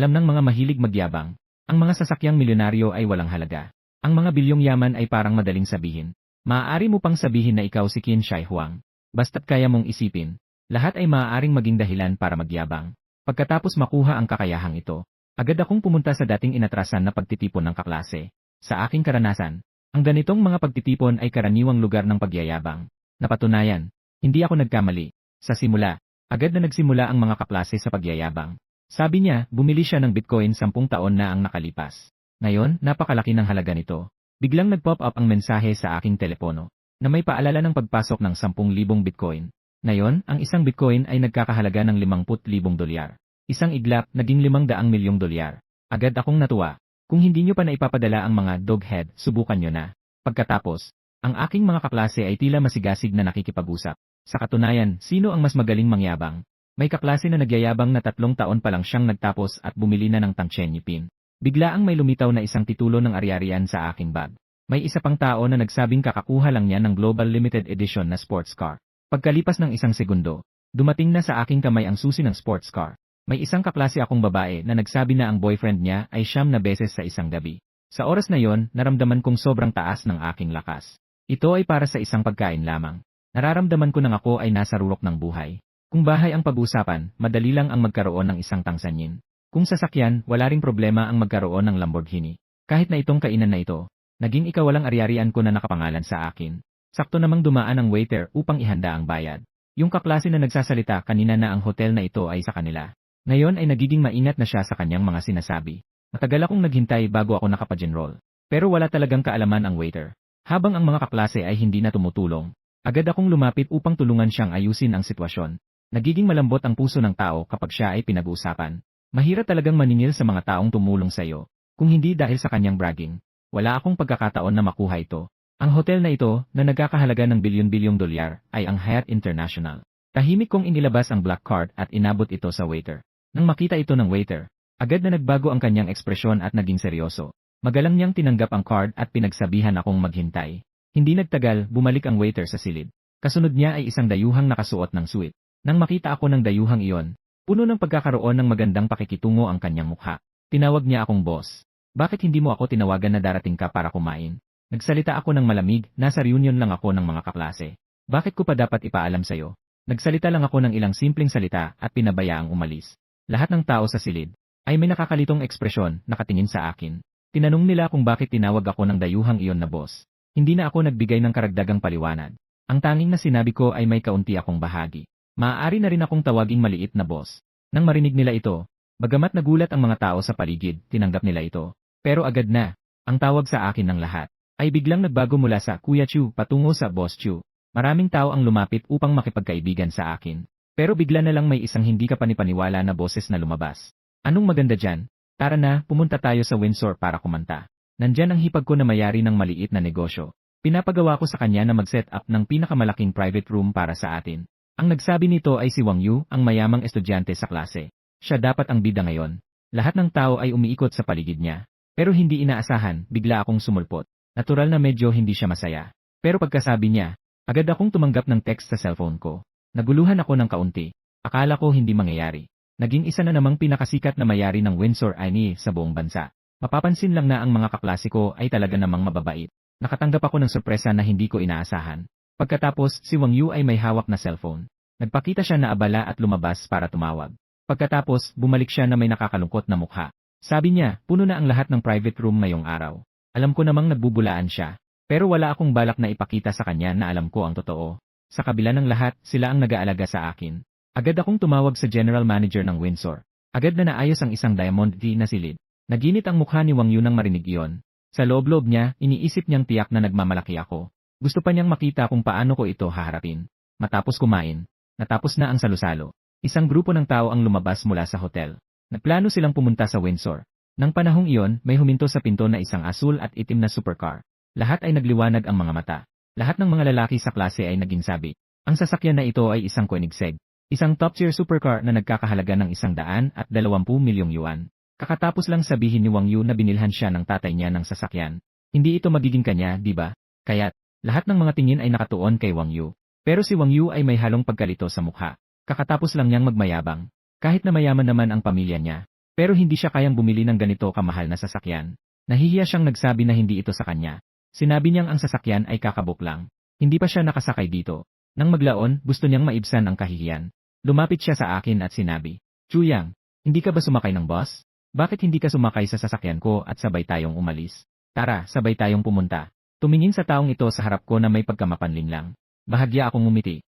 Alam ng mga mahilig magyabang, ang mga sasakyang milyonaryo ay walang halaga. Ang mga bilyong yaman ay parang madaling sabihin. Maaari mo pang sabihin na ikaw si Qin Shi Huang. Basta't kaya mong isipin, lahat ay maaaring maging dahilan para magyabang. Pagkatapos makuha ang kakayahang ito, agad akong pumunta sa dating inatrasan na pagtitipon ng kaklase. Sa aking karanasan, ang ganitong mga pagtitipon ay karaniwang lugar ng pagyayabang. Napatunayan, hindi ako nagkamali. Sa simula, agad na nagsimula ang mga kaklase sa pagyayabang. Sabi niya, bumili siya ng Bitcoin 10 taon na ang nakalipas. Ngayon, napakalaki ng halaga nito. Biglang nag-pop up ang mensahe sa aking telepono na may paalala ng pagpasok ng 10,000 Bitcoin. Ngayon, ang isang Bitcoin ay nagkakahalaga ng 50,000 dolyar. Isang iglap, naging 500 milyong dolyar. Agad akong natuwa. Kung hindi nyo pa naipapadala ang mga doghead, subukan nyo na. Pagkatapos, ang aking mga kaklase ay tila masigasig na nakikipag-usap. Sa katunayan, sino ang mas magaling mangyabang? May kaklase na nagyayabang na 3 taon pa lang siyang nagtapos at bumili na ng Tangchenyi Pin. Biglaang may lumitaw na isang titulo ng ari-arian sa aking bag. May isa pang tao na nagsabing kakakuha lang niya ng Global Limited Edition na sports car. Pagkalipas ng isang segundo, dumating na sa aking kamay ang susi ng sports car. May isang kaklase akong babae na nagsabi na ang boyfriend niya ay 9 na beses sa isang gabi. Sa oras na yon, naramdaman kong sobrang taas ng aking lakas. Ito ay para sa isang pagkain lamang. Nararamdaman ko nang ako ay nasa rurok ng buhay. Kung bahay ang pag-usapan, madali lang ang magkaroon ng isang tangsanyin. Kung sasakyan, wala ring problema ang magkaroon ng Lamborghini. Kahit na itong kainan na ito, naging ikawalang ari-arian ko na nakapangalan sa akin. Sakto namang dumaan ang waiter upang ihanda ang bayad. Yung kaklase na nagsasalita kanina na ang hotel na ito ay sa kanila. Ngayon ay nagiging maingat na siya sa kanyang mga sinasabi. Matagal akong naghintay bago ako nakapag-enroll. Pero wala talagang kaalaman ang waiter. Habang ang mga kaklase ay hindi na tumutulong, agad akong lumapit upang tulungan siyang ayusin ang sitwasyon. Nagiging malambot ang puso ng tao kapag siya ay pinag-uusapan. Mahirap talagang maningil sa mga taong tumulong sa iyo. Kung hindi dahil sa kanyang bragging, wala akong pagkakataon na makuha ito. Ang hotel na ito, na nagkakahalaga ng bilyon-bilyong dolyar, ay ang Hyatt International. Tahimik kong inilabas ang black card at inabot ito sa waiter. Nang makita ito ng waiter, agad na nagbago ang kanyang ekspresyon at naging seryoso. Magalang niyang tinanggap ang card at pinagsabihan akong maghintay. Hindi nagtagal, bumalik ang waiter sa silid. Kasunod niya ay isang dayuhang nakasuot ng suit. Nang makita ako ng dayuhang iyon, puno ng pagkakaroon ng magandang pakikitungo ang kanyang mukha. Tinawag niya akong boss. Bakit hindi mo ako tinawagan na darating ka para kumain? Nagsalita ako ng malamig, nasa reunion lang ako ng mga kaklase. Bakit ko pa dapat ipaalam sa'yo? Nagsalita lang ako ng ilang simpleng salita at pinabayaang umalis. Lahat ng tao sa silid ay may nakakalitong ekspresyon, nakatingin sa akin. Tinanong nila kung bakit tinawag ako ng dayuhang iyon na boss. Hindi na ako nagbigay ng karagdagang paliwanag. Ang tanging na sinabi ko ay may kaunti akong bahagi. Maaari na rin akong tawaging maliit na boss. Nang marinig nila ito, bagamat nagulat ang mga tao sa paligid, tinanggap nila ito. Pero agad na, ang tawag sa akin ng lahat ay biglang nagbago mula sa Kuya Chu patungo sa Boss Chu. Maraming tao ang lumapit upang makipagkaibigan sa akin. Pero bigla na lang may isang hindi kapanipaniwala na boses na lumabas. Anong maganda dyan? Tara na, pumunta tayo sa Windsor para kumanta. Nandyan ang hipag ko na mayari ng maliit na negosyo. Pinapagawa ko sa kanya na mag-set up ng pinakamalaking private room para sa atin. Ang nagsabi nito ay si Wang Yu, ang mayamang estudyante sa klase. Siya dapat ang bida ngayon. Lahat ng tao ay umiikot sa paligid niya. Pero hindi inaasahan, bigla akong sumulpot. Natural na medyo hindi siya masaya. Pero pagkasabi niya, agad akong tumanggap ng text sa cellphone ko. Naguluhan ako ng kaunti. Akala ko hindi mangyayari. Naging isa na namang pinakasikat na mayari ng Windsor Ine sa buong bansa. Mapapansin lang na ang mga kaklase ko ay talaga namang mababait. Nakatanggap ako ng sorpresa na hindi ko inaasahan. Pagkatapos, si Wang Yu ay may hawak na cellphone. Nagpakita siya na abala at lumabas para tumawag. Pagkatapos, bumalik siya na may nakakalungkot na mukha. Sabi niya, puno na ang lahat ng private room ngayong araw. Alam ko namang nagbubulaan siya. Pero wala akong balak na ipakita sa kanya na alam ko ang totoo. Sa kabila ng lahat, sila ang nag-aalaga sa akin. Agad akong tumawag sa general manager ng Windsor. Agad na naayos ang isang diamond D na silid. Naginit ang mukha ni Wang Yu nang marinig iyon. Sa loob-loob niya, iniisip niyang tiyak na nagmamalaki ako. Gusto pa niyang makita kung paano ko ito haharapin. Matapos kumain, natapos na ang salusalo. Isang grupo ng tao ang lumabas mula sa hotel. Nagplano silang pumunta sa Windsor. Nang panahong iyon, may huminto sa pinto na isang asul at itim na supercar. Lahat ay nagliwanag ang mga mata. Lahat ng mga lalaki sa klase ay naging sabi. Ang sasakyan na ito ay isang Koenigsegg. Isang top-tier supercar na nagkakahalaga ng 120 milyong yuan. Kakatapos lang sabihin ni Wang Yu na binilhan siya ng tatay niya ng sasakyan. Hindi ito magiging kanya, di ba? Kaya't, lahat ng mga tingin ay nakatuon kay Wang Yu. Pero si Wang Yu ay may halong pagkalito sa mukha. Kakatapos lang niyang magmayabang. Kahit na mayaman naman ang pamilya niya. Pero hindi siya kayang bumili ng ganito kamahal na sasakyan. Nahihiya siyang nagsabi na hindi ito sa kanya. Sinabi niyang ang sasakyan ay kakabuk lang. Hindi pa siya nakasakay dito. Nang maglaon, gusto niyang maibsan ang kahihiyan. Lumapit siya sa akin at sinabi, Chuyang, hindi ka ba sumakay ng bus? Bakit hindi ka sumakay sa sasakyan ko at sabay tayong umalis? Tara, sabay tayong pumunta. Tumingin sa taong ito sa harap ko na may pagkamapanlin lang. Bahagya akong ngumiti.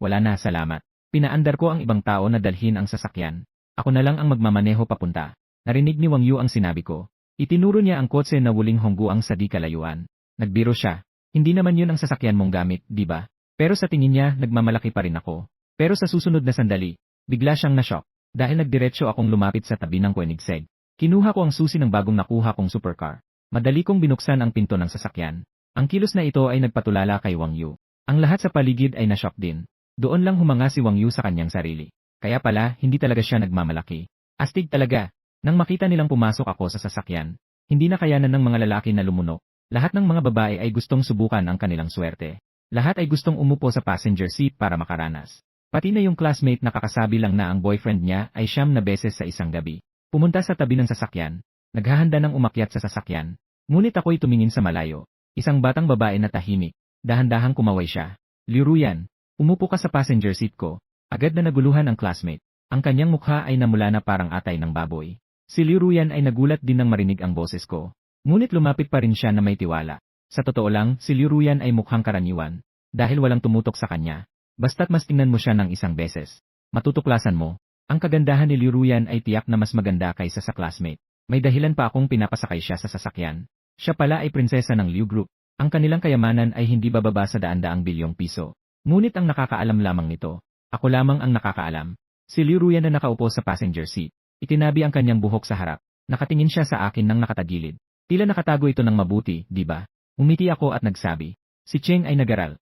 Wala na, salamat. Pinaandar ko ang ibang tao na dalhin ang sasakyan. Ako na lang ang magmamaneho papunta. Narinig ni Wang Yu ang sinabi ko. Itinuro niya ang kotse na wuling hongguang sa di kalayuan. Nagbiro siya. Hindi naman yun ang sasakyan mong gamit, di ba? Pero sa tingin niya, nagmamalaki pa rin ako. Pero sa susunod na sandali, bigla siyang na-shock. Dahil nagdiretso akong lumapit sa tabi ng Koenigsegg. Kinuha ko ang susi ng bagong nakuha kong supercar. Madali kong binuksan ang pinto ng sasakyan. Ang kilos na ito ay nagpatulala kay Wang Yu. Ang lahat sa paligid ay na-shock din. Doon lang humanga si Wang Yu sa kanyang sarili. Kaya pala, hindi talaga siya nagmamalaki. Astig talaga. Nang makita nilang pumasok ako sa sasakyan, hindi na kayanan ng mga lalaki na lumunok. Lahat ng mga babae ay gustong subukan ang kanilang swerte. Lahat ay gustong umupo sa passenger seat para makaranas. Pati na yung classmate na kakasabi lang na ang boyfriend niya ay 9 na beses sa isang gabi. Pumunta sa tabi ng sasakyan, naghahanda ng umakyat sa sasakyan. Ngunit ako'y tumingin sa malayo. Isang batang babae na tahimik. Dahan-dahang kumaway siya. Liu Ruyan, umupo ka sa passenger seat ko. Agad na naguluhan ang classmate. Ang kanyang mukha ay namula na parang atay ng baboy. Si Liu Ruyan ay nagulat din nang marinig ang boses ko. Ngunit lumapit pa rin siya na may tiwala. Sa totoo lang, si Liu Ruyan ay mukhang karaniwan. Dahil walang tumutok sa kanya. Basta't mas tingnan mo siya ng isang beses. Matutuklasan mo. Ang kagandahan ni Liu Ruyan ay tiyak na mas maganda kaysa sa classmate. May dahilan pa akong pinapasakay siya sa sasakyan. Siya pala ay prinsesa ng Liu Group. Ang kanilang kayamanan ay hindi bababa sa daan-daang bilyong piso. Ngunit ang nakakaalam lamang nito. Ako lamang ang nakakaalam. Si Liu Ruyan na nakaupo sa passenger seat. Itinabi ang kanyang buhok sa harap. Nakatingin siya sa akin nang nakatagilid. Tila nakatago ito ng mabuti, di ba? Umiti ako at nagsabi. Si Cheng ay nag-aral.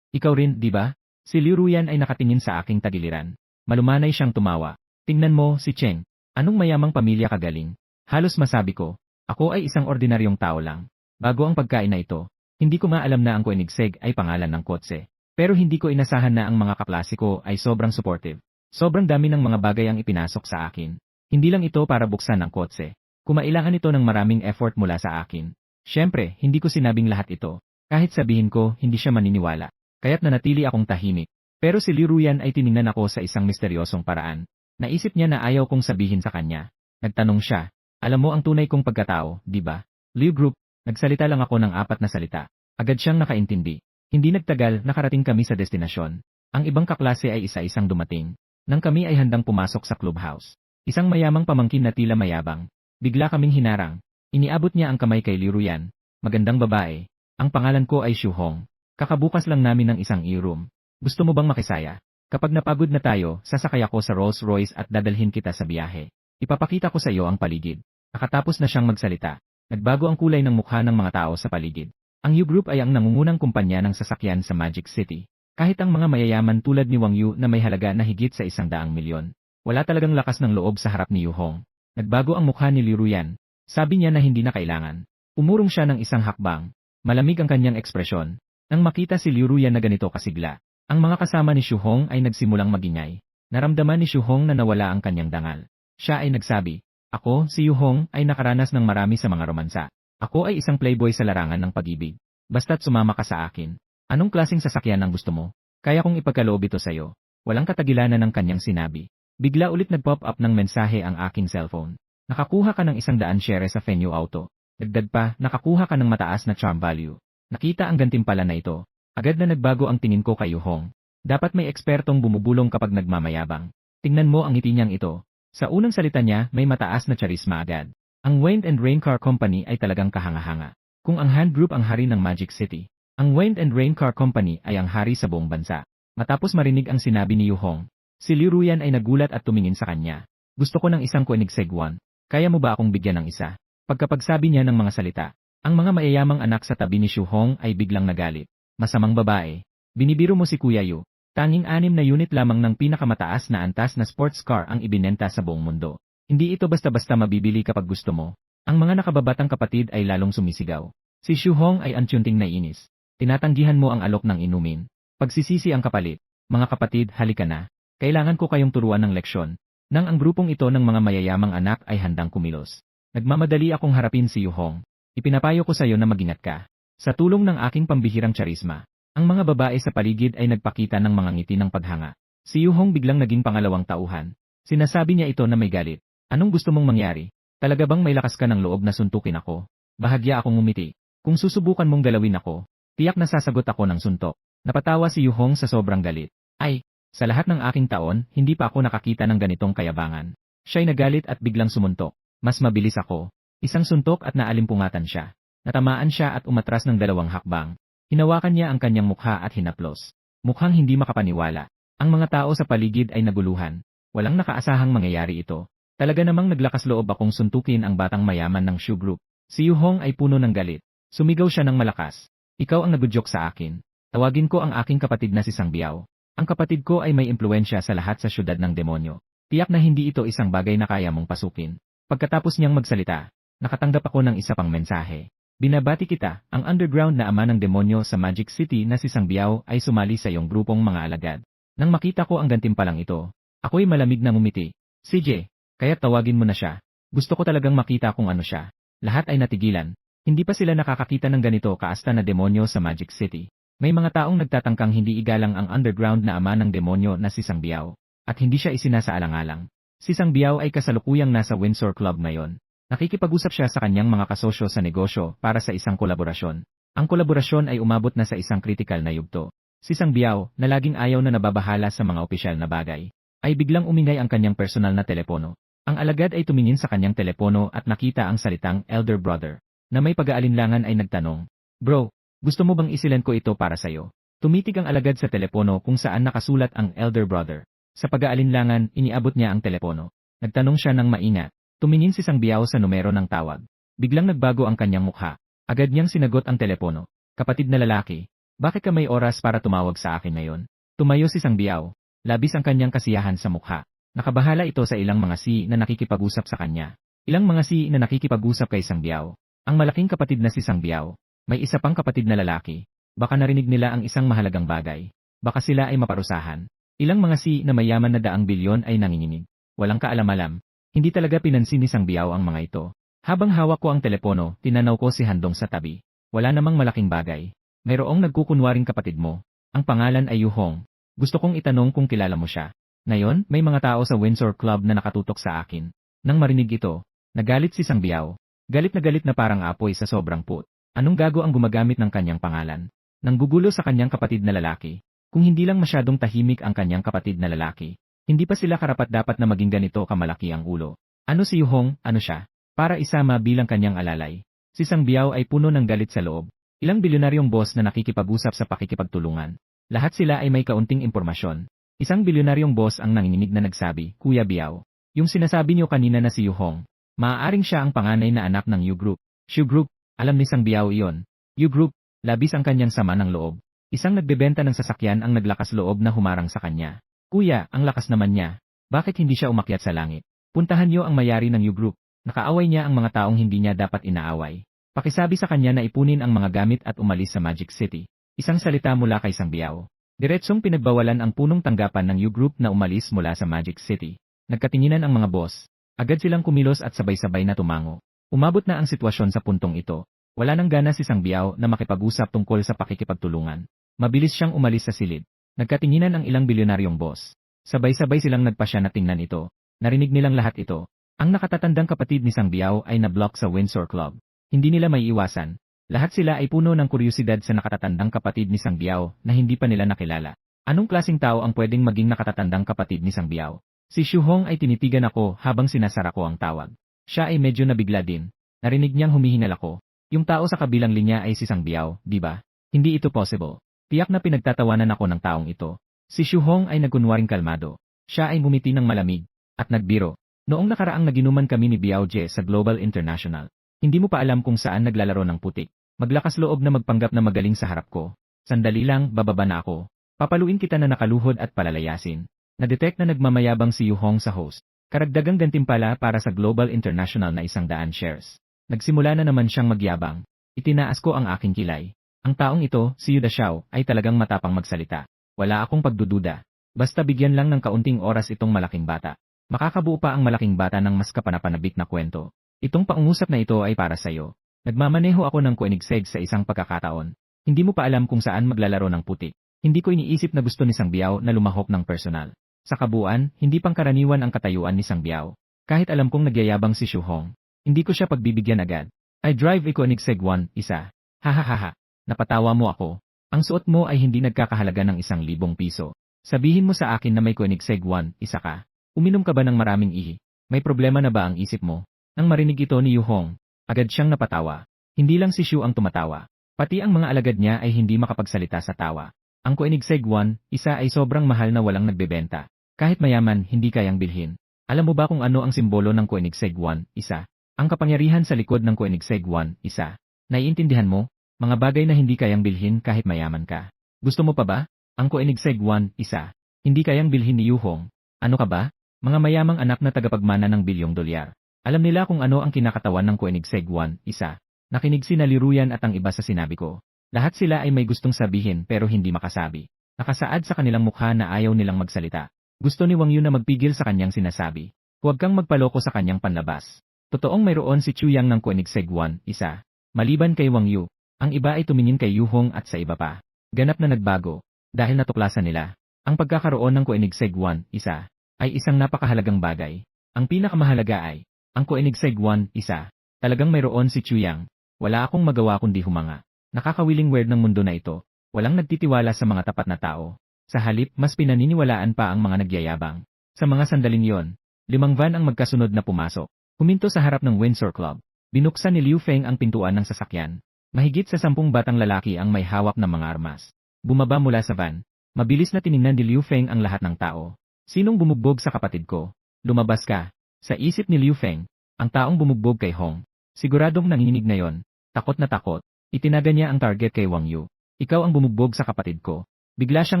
Ikaw rin, di ba? Si Liu Ruyan ay nakatingin sa aking tagiliran. Malumanay siyang tumawa. Tingnan mo, si Cheng. Anong mayamang pamilya ka galing? Halos masabi ko. Ako ay isang ordinaryong tao lang. Bago ang pagkain na ito, hindi ko maalam na ang Koenigsegg ay pangalan ng kotse. Pero hindi ko inasahan na ang mga kaklase ko ay sobrang supportive. Sobrang dami ng mga bagay ang ipinasok sa akin. Hindi lang ito para buksan ang kotse. Kumailangan ito ng maraming effort mula sa akin. Siyempre, hindi ko sinabing lahat ito. Kahit sabihin ko, hindi siya maniniwala. Kaya't nanatili akong tahimik. Pero si Liu Ruyan ay tiningnan ako sa isang misteryosong paraan. Naisip niya na ayaw kong sabihin sa kanya. Nagtanong siya, alam mo ang tunay kong pagkatao, di ba? Liu Group, nagsalita lang ako ng 4 na salita. Agad siyang nakaintindi. Hindi nagtagal, nakarating kami sa destinasyon. Ang ibang kaklase ay isa-isang dumating. Nang kami ay handang pumasok sa clubhouse. Isang mayamang pamangkin na tila mayabang. Bigla kaming hinarang. Iniabot niya ang kamay kay Liu Ruyan. Magandang babae. Ang pangalan ko ay Xu Hong. Kakabukas lang namin ng isang e-room. Gusto mo bang makisaya? Kapag napagod na tayo, sasakay ako sa Rolls Royce at dadalhin kita sa biyahe. Ipapakita ko sa iyo ang paligid. Nakatapos na siyang magsalita. Nagbago ang kulay ng mukha ng mga tao sa paligid. Ang Yu Group ay ang nangungunang kumpanya ng sasakyan sa Magic City. Kahit ang mga mayayaman tulad ni Wang Yu na may halaga na higit sa 100 milyon. Wala talagang lakas ng loob sa harap ni Yu Hong. Nagbago ang mukha ni Liu Ruyan. Sabi niya na hindi na kailangan. Umurong siya ng isang hakbang. Malamig ang kanyang ekspresyon. Nang makita si Liu Ruyan na ganito kasigla, ang mga kasama ni Xu Hong ay nagsimulang magingay. Naramdaman ni Xu Hong na nawala ang kanyang dangal. Siya ay nagsabi, ako, si Yu Hong, ay nakaranas ng marami sa mga romansa. Ako ay isang playboy sa larangan ng pag-ibig. Basta't sumama ka sa akin. Anong klaseng sasakyan ang gusto mo? Kaya kong ipagkaloob ito sa'yo. Walang katagilanan ng kanyang sinabi. Bigla ulit nag-pop up ng mensahe ang aking cellphone. Nakakuha ka ng 100 shares sa Venue Auto. Dagdag pa, nakakuha ka ng mataas na charm value. Nakita ang gantimpala na ito. Agad na nagbago ang tingin ko kay Yu Hong. Dapat may ekspertong bumubulong kapag nagmamayabang. Tingnan mo ang ngiti niyang ito. Sa unang salita niya, may mataas na charisma agad. Ang Wind and Rain Car Company ay talagang kahanga-hanga. Kung ang Han Group ang hari ng Magic City, ang Wind and Rain Car Company ay ang hari sa buong bansa. Matapos marinig ang sinabi ni Yu Hong, si Liu Ruyan ay nagulat at tumingin sa kanya. Gusto ko ng isang Koenigsegg 1. Kaya mo ba akong bigyan ng isa? Pagkapagsabi niya ng mga salita, ang mga mayayamang anak sa tabi ni Xu Hong ay biglang nagalit. Masamang babae. Binibiro mo si Kuya Yu. Tanging 6 na unit lamang ng pinakamataas na antas na sports car ang ibinenta sa buong mundo. Hindi ito basta-basta mabibili kapag gusto mo. Ang mga nakababatang kapatid ay lalong sumisigaw. Si Xu Hong ay antyunting naiinis. Tinatanggihan mo ang alok ng inumin. Pagsisisi ang kapalit. Mga kapatid, halika na. Kailangan ko kayong turuan ng leksyon. Nang ang grupong ito ng mga mayayamang anak ay handang kumilos. Nagmamadali akong harapin si Yuhong. Ipinapayo ko sa iyo na mag-ingat ka. Sa tulong ng aking pambihirang charisma, ang mga babae sa paligid ay nagpakita ng mga ngiti ng paghanga. Si Yuhong biglang naging pangalawang tauhan. Sinasabi niya ito na may galit. Anong gusto mong mangyari? Talaga bang may lakas ka ng loob na suntukin ako? Bahagya akong ngumiti. Kung susubukan mong galawin ako, tiyak na sasagot ako ng suntok. Napatawa si Yuhong sa sobrang galit. Ay, sa lahat ng aking taon, hindi pa ako nakakita ng ganitong kayabangan. Siya'y nagalit at biglang sumuntok. Mas mabilis ako. Isang suntok at naalimpungatan siya. Natamaan siya at umatras ng 2 hakbang. Hinawakan niya ang kanyang mukha at hinaplos. Mukhang hindi makapaniwala. Ang mga tao sa paligid ay naguluhan. Walang nakaasahang mangyayari ito. Talaga namang naglakas loob akong suntukin ang batang mayaman ng Shu Group. Si Yuhong ay puno ng galit. Sumigaw siya ng malakas. Ikaw ang nagudyok sa akin. Tawagin ko ang aking kapatid na si Sang Biao. Ang kapatid ko ay may impluensya sa lahat sa syudad ng demonyo. Tiyak na hindi ito isang bagay na kaya mong pasukin. Pagkatapos niyang magsalita, nakatanggap ako ng isa pang mensahe. Binabati kita, ang underground na ama ng demonyo sa Magic City na si Sang Biao ay sumali sa iyong grupong mga alagad. Nang makita ko ang gantimpalang ito, ako'y malamig na ngumiti. CJ, kaya tawagin mo na siya. Gusto ko talagang makita kung ano siya. Lahat ay natigilan. Hindi pa sila nakakakita ng ganito kaasta na demonyo sa Magic City. May mga taong nagtatangkang hindi igalang ang underground na ama ng demonyo na si Sang Biao, at hindi siya isinasaalang-alang. Si Sang Biao ay kasalukuyang nasa Windsor Club ngayon. Nakikipag-usap siya sa kanyang mga kasosyo sa negosyo para sa isang kolaborasyon. Ang kolaborasyon ay umabot na sa isang kritikal na yugto. Si Sang Biao, na laging ayaw na nababahala sa mga opisyal na bagay, ay biglang umingay ang kanyang personal na telepono. Ang alagad ay tumingin sa kanyang telepono at nakita ang salitang Elder Brother, na may pag-aalinlangan ay nagtanong, Bro, gusto mo bang isilen ko ito para sa'yo? Tumitig ang alagad sa telepono kung saan nakasulat ang Elder Brother. Sa pag-aalinlangan, iniabot niya ang telepono. Nagtanong siya ng maingat. Tumingin si Sang Biao sa numero ng tawag. Biglang nagbago ang kanyang mukha. Agad niyang sinagot ang telepono. Kapatid na lalaki, bakit ka may oras para tumawag sa akin ngayon? Tumayo si Sang Biao. Labis ang kanyang kasiyahan sa mukha. Nakabahala ito sa ilang mga si na nakikipag-usap sa kanya. Ilang mga si na nakikipag-usap kay Sang Biao. Ang malaking kapatid na si Sang Biao. May isa pang kapatid na lalaki. Baka narinig nila ang isang mahalagang bagay. Baka sila ay maparusahan. Ilang mga si na mayaman na daang bilyon ay nanginginig. Walang kaalam-alam. Hindi talaga pinansin ni Sang Biao ang mga ito. Habang hawak ko ang telepono, tinanaw ko si Handong sa tabi. Wala namang malaking bagay. Mayroong nagkukunwaring kapatid mo. Ang pangalan ay Yuhong. Gusto kong itanong kung kilala mo siya. Ngayon, may mga tao sa Windsor Club na nakatutok sa akin. Nang marinig ito, nagalit si Sang Biao. Galit na parang apoy sa sobrang put. Anong gago ang gumagamit ng kanyang pangalan? Nanggugulo sa kanyang kapatid na lalaki. Kung hindi lang masyadong tahimik ang kanyang kapatid na lalaki, hindi pa sila karapat-dapat na maging ganito kamalaki ang ulo. Ano si Yuhong, ano siya? Para isama bilang kanyang alalay. Si Sang Biao ay puno ng galit sa loob. Ilang bilyonaryong boss na nakikipag-usap sa pakikipagtulungan. Lahat sila ay may kaunting impormasyon. Isang bilyonaryong boss ang nanginginig na nagsabi, Kuya Biao, yung sinasabi niyo kanina na si Yuhong, maaaring siya ang panganay na anak ng Yu Group. Shu Group. Alam ni Sang Biao iyon. Yu Group, labis ang kanyang sama ng loob. Isang nagbebenta ng sasakyan ang naglakas loob na humarang sa kanya. Kuya, ang lakas naman niya. Bakit hindi siya umakyat sa langit? Puntahan niyo ang mayari ng Yu Group. Nakaaway niya ang mga taong hindi niya dapat inaaway. Pakisabi sa kanya na ipunin ang mga gamit at umalis sa Magic City. Isang salita mula kay Sang Biao. Diretsong pinagbawalan ang punong tanggapan ng Yu Group na umalis mula sa Magic City. Nagkatinginan ang mga boss. Agad silang kumilos at sabay-sabay na tumango. Umabot na ang sitwasyon sa puntong ito. Wala nang gana si Sang Biao na makipag-usap tungkol sa pakikipagtulungan. Mabilis siyang umalis sa silid. Nagkatinginan ang ilang bilyonaryong boss. Sabay-sabay silang nagpasya na tingnan ito. Narinig nilang lahat ito. Ang nakatatandang kapatid ni Sang Biao ay na-block sa Windsor Club. Hindi nila may iwasan. Lahat sila ay puno ng kuryosidad sa nakatatandang kapatid ni Sang Biao na hindi pa nila nakilala. Anong klaseng tao ang pwedeng maging nakatatandang kapatid ni Sang Biao? Si Yuhong ay tinitigan ako habang sinasara ko ang tawag. Siya ay medyo nabigla din. Narinig niyang humihingal ako. Yung tao sa kabilang linya ay si Sang Biao, di ba? Hindi ito possible. Tiyak na pinagtatawanan ako ng taong ito. Si Yuhong ay nagkunwaring kalmado. Siya ay ngumiti ng malamig at nagbiro. Noong nakaraang naginuman kami ni Biao Je sa Global International. Hindi mo pa alam kung saan naglalaro ng putik. Maglakas loob na magpanggap na magaling sa harap ko. Sandali lang, bababa na ako. Papaluin kita na nakaluhod at palalayasin. Na-detect na nagmamayabang si Yuhong sa host. Karagdagang gantimpala para sa Global International na 100 shares. Nagsimula na naman siyang magyabang. Itinaas ko ang aking kilay. Ang taong ito, si Yuda Xiao, ay talagang matapang magsalita. Wala akong pagdududa. Basta bigyan lang ng kaunting oras itong malaking bata. Makakabuo pa ang malaking bata ng mas kapanapanabik na kwento. Itong pangungusap na ito ay para sa'yo. Nagmamaneho ako ng Koenigsegg sa isang pagkakataon. Hindi mo pa alam kung saan maglalaro ng putik. Hindi ko iniisip na gusto ni Sangbiao na lumahok ng personal. Sa kabuuan, hindi pangkaraniwan ang katayuan ni Sangbiao. Kahit alam kong nagyayabang si Xu Hong, hindi ko siya pagbibigyan agad. I drive a Koenigsegg 1, isa. Hahaha. Napatawa mo ako. Ang suot mo ay hindi nagkakahalaga ng 1,000 piso. Sabihin mo sa akin na may Koenigsegg 1, isa ka. Uminom ka ba ng maraming ihi? May problema na ba ang isip mo? Nang marinig ito ni Yu Hong, agad siyang napatawa. Hindi lang si Xu ang tumatawa. Pati ang mga alagad niya ay hindi makapagsalita sa tawa. Ang Koenigsegg 1, isa ay sobrang mahal na walang nagbebenta. Kahit mayaman, hindi kayang bilhin. Alam mo ba kung ano ang simbolo ng Koenigsegg 1, isa? Ang kapangyarihan sa likod ng Koenigsegg 1, isa. Naiintindihan mo? Mga bagay na hindi kayang bilhin kahit mayaman ka. Gusto mo pa ba? Ang Koenigsegg 1, isa. Hindi kayang bilhin ni Yu Hong. Ano ka ba? Mga mayamang anak na tagapagmana ng bilyong dolyar. Alam nila kung ano ang kinakatawan ng Koenigsegg 1, isa. Nakinig si Naliruyan at ang iba sa sinabi ko. Lahat sila ay may gustong sabihin pero hindi makasabi. Nakasaad sa kanilang mukha na ayaw nilang magsalita. Gusto ni Wang Yu na magpigil sa kanyang sinasabi. Huwag kang magpaloko sa kanyang panlabas. Totoong mayroon si Chu Yang ng Koenigsegg 1, isa. Maliban kay Wang Yu, ang iba ay tumingin kay Yu Hong at sa iba pa. Ganap na nagbago. Dahil natuklasan nila, ang pagkakaroon ng Koenigsegg 1, isa, ay isang napakahalagang bagay. Ang pinakamahalaga ay, ang Koenigsegg 1, isa. Talagang mayroon si Chu Yang. Wala akong magawa kundi humanga. Nakakawiling weird ng mundo na ito. Walang nagtitiwala sa mga tapat na tao. Sa halip, mas pinaniniwalaan pa ang mga nagyayabang. Sa mga sandaling yon, 5 van ang magkasunod na pumasok. Huminto sa harap ng Windsor Club. Binuksan ni Liu Feng ang pintuan ng sasakyan. Mahigit sa 10 batang lalaki ang may hawak ng mga armas. Bumaba mula sa van. Mabilis na tiningnan ni Liu Feng ang lahat ng tao. Sinong bumugbog sa kapatid ko? Lumabas ka. Sa isip ni Liu Feng, ang taong bumugbog kay Hong. Siguradong nanginginig na yon. Takot na takot. Itinaga niya ang target kay Wang Yu. Ikaw ang bumugbog sa kapatid ko. Bigla siyang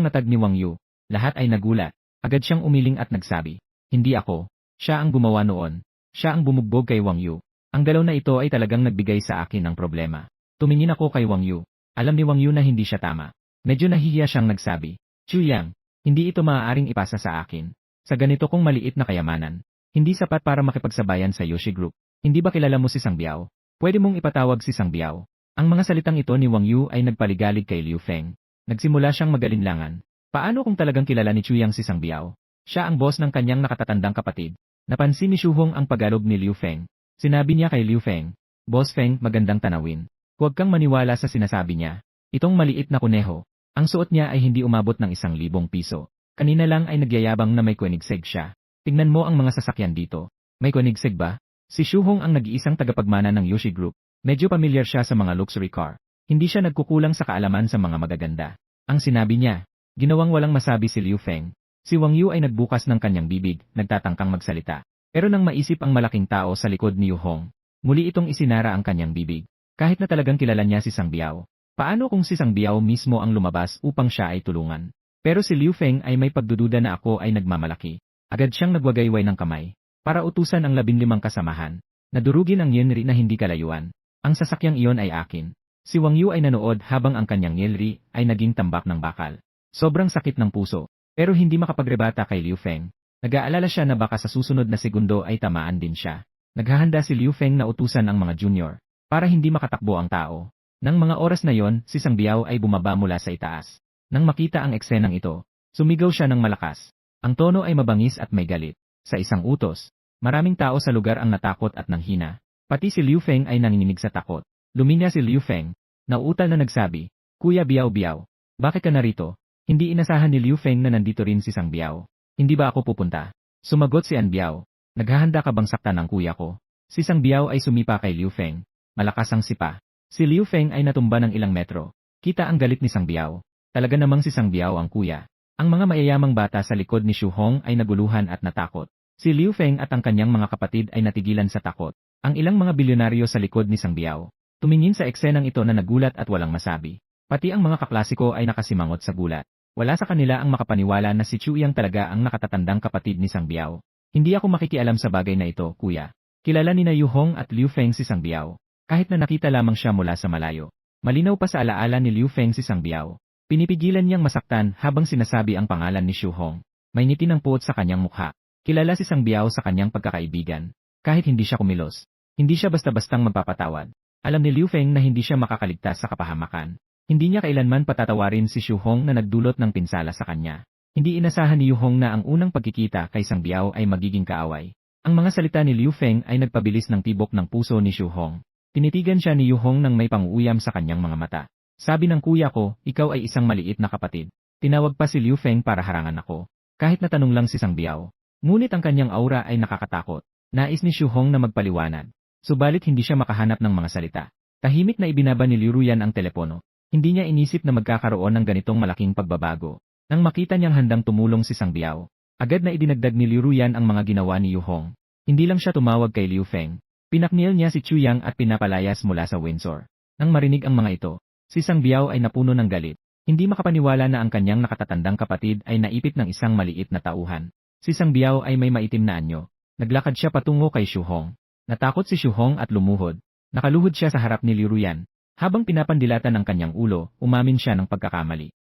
natag ni Wang Yu. Lahat ay nagulat. Agad siyang umiling at nagsabi. Hindi ako. Siya ang gumawa noon. Siya ang bumugbog kay Wang Yu. Ang galaw na ito ay talagang nagbigay sa akin ng problema. Tumingin ako kay Wang Yu. Alam ni Wang Yu na hindi siya tama. Medyo nahihiya siyang nagsabi. Chu Yang, hindi ito maaaring ipasa sa akin. Sa ganito kong maliit na kayamanan. Hindi sapat para makipagsabayan sa Yoshi Group. Hindi ba kilala mo si Sangbiao? Pwede mong ipatawag si Sangbiao. Ang mga salitang ito ni Wang Yu ay nagpaligalig kay Liu Feng. Nagsimula siyang magalinlangan. Paano kung talagang kilala ni Chu Yang si Sangbiao? Siya ang boss ng kanyang nakatatandang kapatid. Napansin ni Xu Hong ang pagalog ni Liu Feng. Sinabi niya kay Liu Feng, Boss Feng, magandang tanawin. Huwag kang maniwala sa sinasabi niya. Itong maliit na kuneho. Ang suot niya ay hindi umabot ng 1,000 piso. Kanina lang ay nagyayabang na may Koenigsegg siya. Tingnan mo ang mga sasakyan dito. May Koenigsegg ba? Si Xu Hong ang nag-iisang tagapagmana ng Yoshi Group. Medyo pamilyar siya sa mga luxury car. Hindi siya nagkukulang sa kaalaman sa mga magaganda. Ang sinabi niya, ginawang walang masabi si Liu Feng. Si Wang Yu ay nagbukas ng kanyang bibig, nagtatangkang magsalita. Pero nang maisip ang malaking tao sa likod ni Yu Hong, muli itong isinara ang kanyang bibig. Kahit na talagang kilala niya si Sangbiao. Paano kung si Sangbiao mismo ang lumabas upang siya ay tulungan? Pero si Liu Feng ay may pagdududa na ako ay nagmamalaki. Agad siyang nagwagayway ng kamay. Para utusan ang 15 kasamahan. Nadurugin ang Yenri na hindi kalayuan. Ang sasakyang iyon ay akin. Si Wang Yu ay nanood habang ang kanyang Yenri ay naging tambak ng bakal. Sobrang sakit ng puso. Pero hindi makapagrebata kay Liu Feng. Nag-aalala siya na baka sa susunod na segundo ay tamaan din siya. Naghahanda si Liu Feng na utusan ang mga junior. Para hindi makatakbo ang tao. Nang mga oras na yon, si Sangbiao ay bumaba mula sa itaas. Nang makita ang eksenang ito, sumigaw siya ng malakas. Ang tono ay mabangis at may galit. Sa isang utos, maraming tao sa lugar ang natakot at nanghina. Pati si Liu Feng ay nanginginig sa takot. Luminya si Liu Feng, nauutal na nagsabi, Kuya Biao Biao, bakit ka narito? Hindi inasahan ni Liu Feng na nandito rin si Sangbiao. Hindi ba ako pupunta? Sumagot si An Biao. Naghahanda ka bang saktan ng kuya ko? Si Sangbiao ay sumipa kay Liu Feng. Malakas ang sipa. Si Liu Feng ay natumba ng ilang metro. Kita ang galit ni Sangbiao. Talaga namang si Sangbiao ang kuya. Ang mga mayayamang bata sa likod ni Xu Hong ay naguluhan at natakot. Si Liu Feng at ang kanyang mga kapatid ay natigilan sa takot. Ang ilang mga bilyonaryo sa likod ni Sangbiao. Tumingin sa eksenang ito na nagulat at walang masabi. Pati ang mga kaklasiko ay nakasimangot sa gulat. Wala sa kanila ang makapaniwala na si Chu Yang talaga ang nakatatandang kapatid ni Sangbiao. Hindi ako makikialam sa bagay na ito, kuya. Kilala ni na Yu Hong at Liu Feng si Sangbiao. Kahit na nakita lamang siya mula sa malayo. Malinaw pa sa alaala ni Liu Feng si Sangbiao. Pinipigilan niyang masaktan habang sinasabi ang pangalan ni Xu Hong. May ngiti ng puot sa kanyang mukha. Kilala si Sang Biao sa kanyang pagkakaibigan. Kahit hindi siya kumilos, hindi siya basta-bastang magpapatawad. Alam ni Liu Feng na hindi siya makakaligtas sa kapahamakan. Hindi niya kailanman patatawarin si Xu Hong na nagdulot ng pinsala sa kanya. Hindi inasahan ni Yu Hong na ang unang pagkikita kay Sang Biao ay magiging kaaway. Ang mga salita ni Liu Feng ay nagpabilis ng tibok ng puso ni Xu Hong. Tinitigan siya ni Yu Hong nang may pang-uuyam sa kanyang mga mata. Sabi ng kuya ko, ikaw ay isang maliit na kapatid. Tinawag pa si Liu Feng para harangan ako. Kahit natanong lang si Sang Biao. Ngunit ang kanyang aura ay nakakatakot. Nais ni Xu Hong na magpaliwanag. Subalit hindi siya makahanap ng mga salita. Tahimik na ibinaba ni Liu Ruyan ang telepono. Hindi niya inisip na magkakaroon ng ganitong malaking pagbabago. Nang makita niyang handang tumulong si Sang Biao, agad na idinagdag ni Liu Ruyan ang mga ginawa ni Yu Hong. Hindi lang siya tumawag kay Liu Feng. Pinaknil niya si Chu Yang at pinapalayas mula sa Windsor. Nang marinig ang mga ito, si Sang Biao ay napuno ng galit. Hindi makapaniwala na ang kanyang nakatatandang kapatid ay naipit ng isang maliit na tauhan. Si Sang Biao ay may maitim na anyo. Naglakad siya patungo kay Xu Hong. Natakot si Xu Hong at lumuhod. Nakaluhod siya sa harap ni Liu Ruyan. Habang pinapandilatan ang kanyang ulo, umamin siya ng pagkakamali.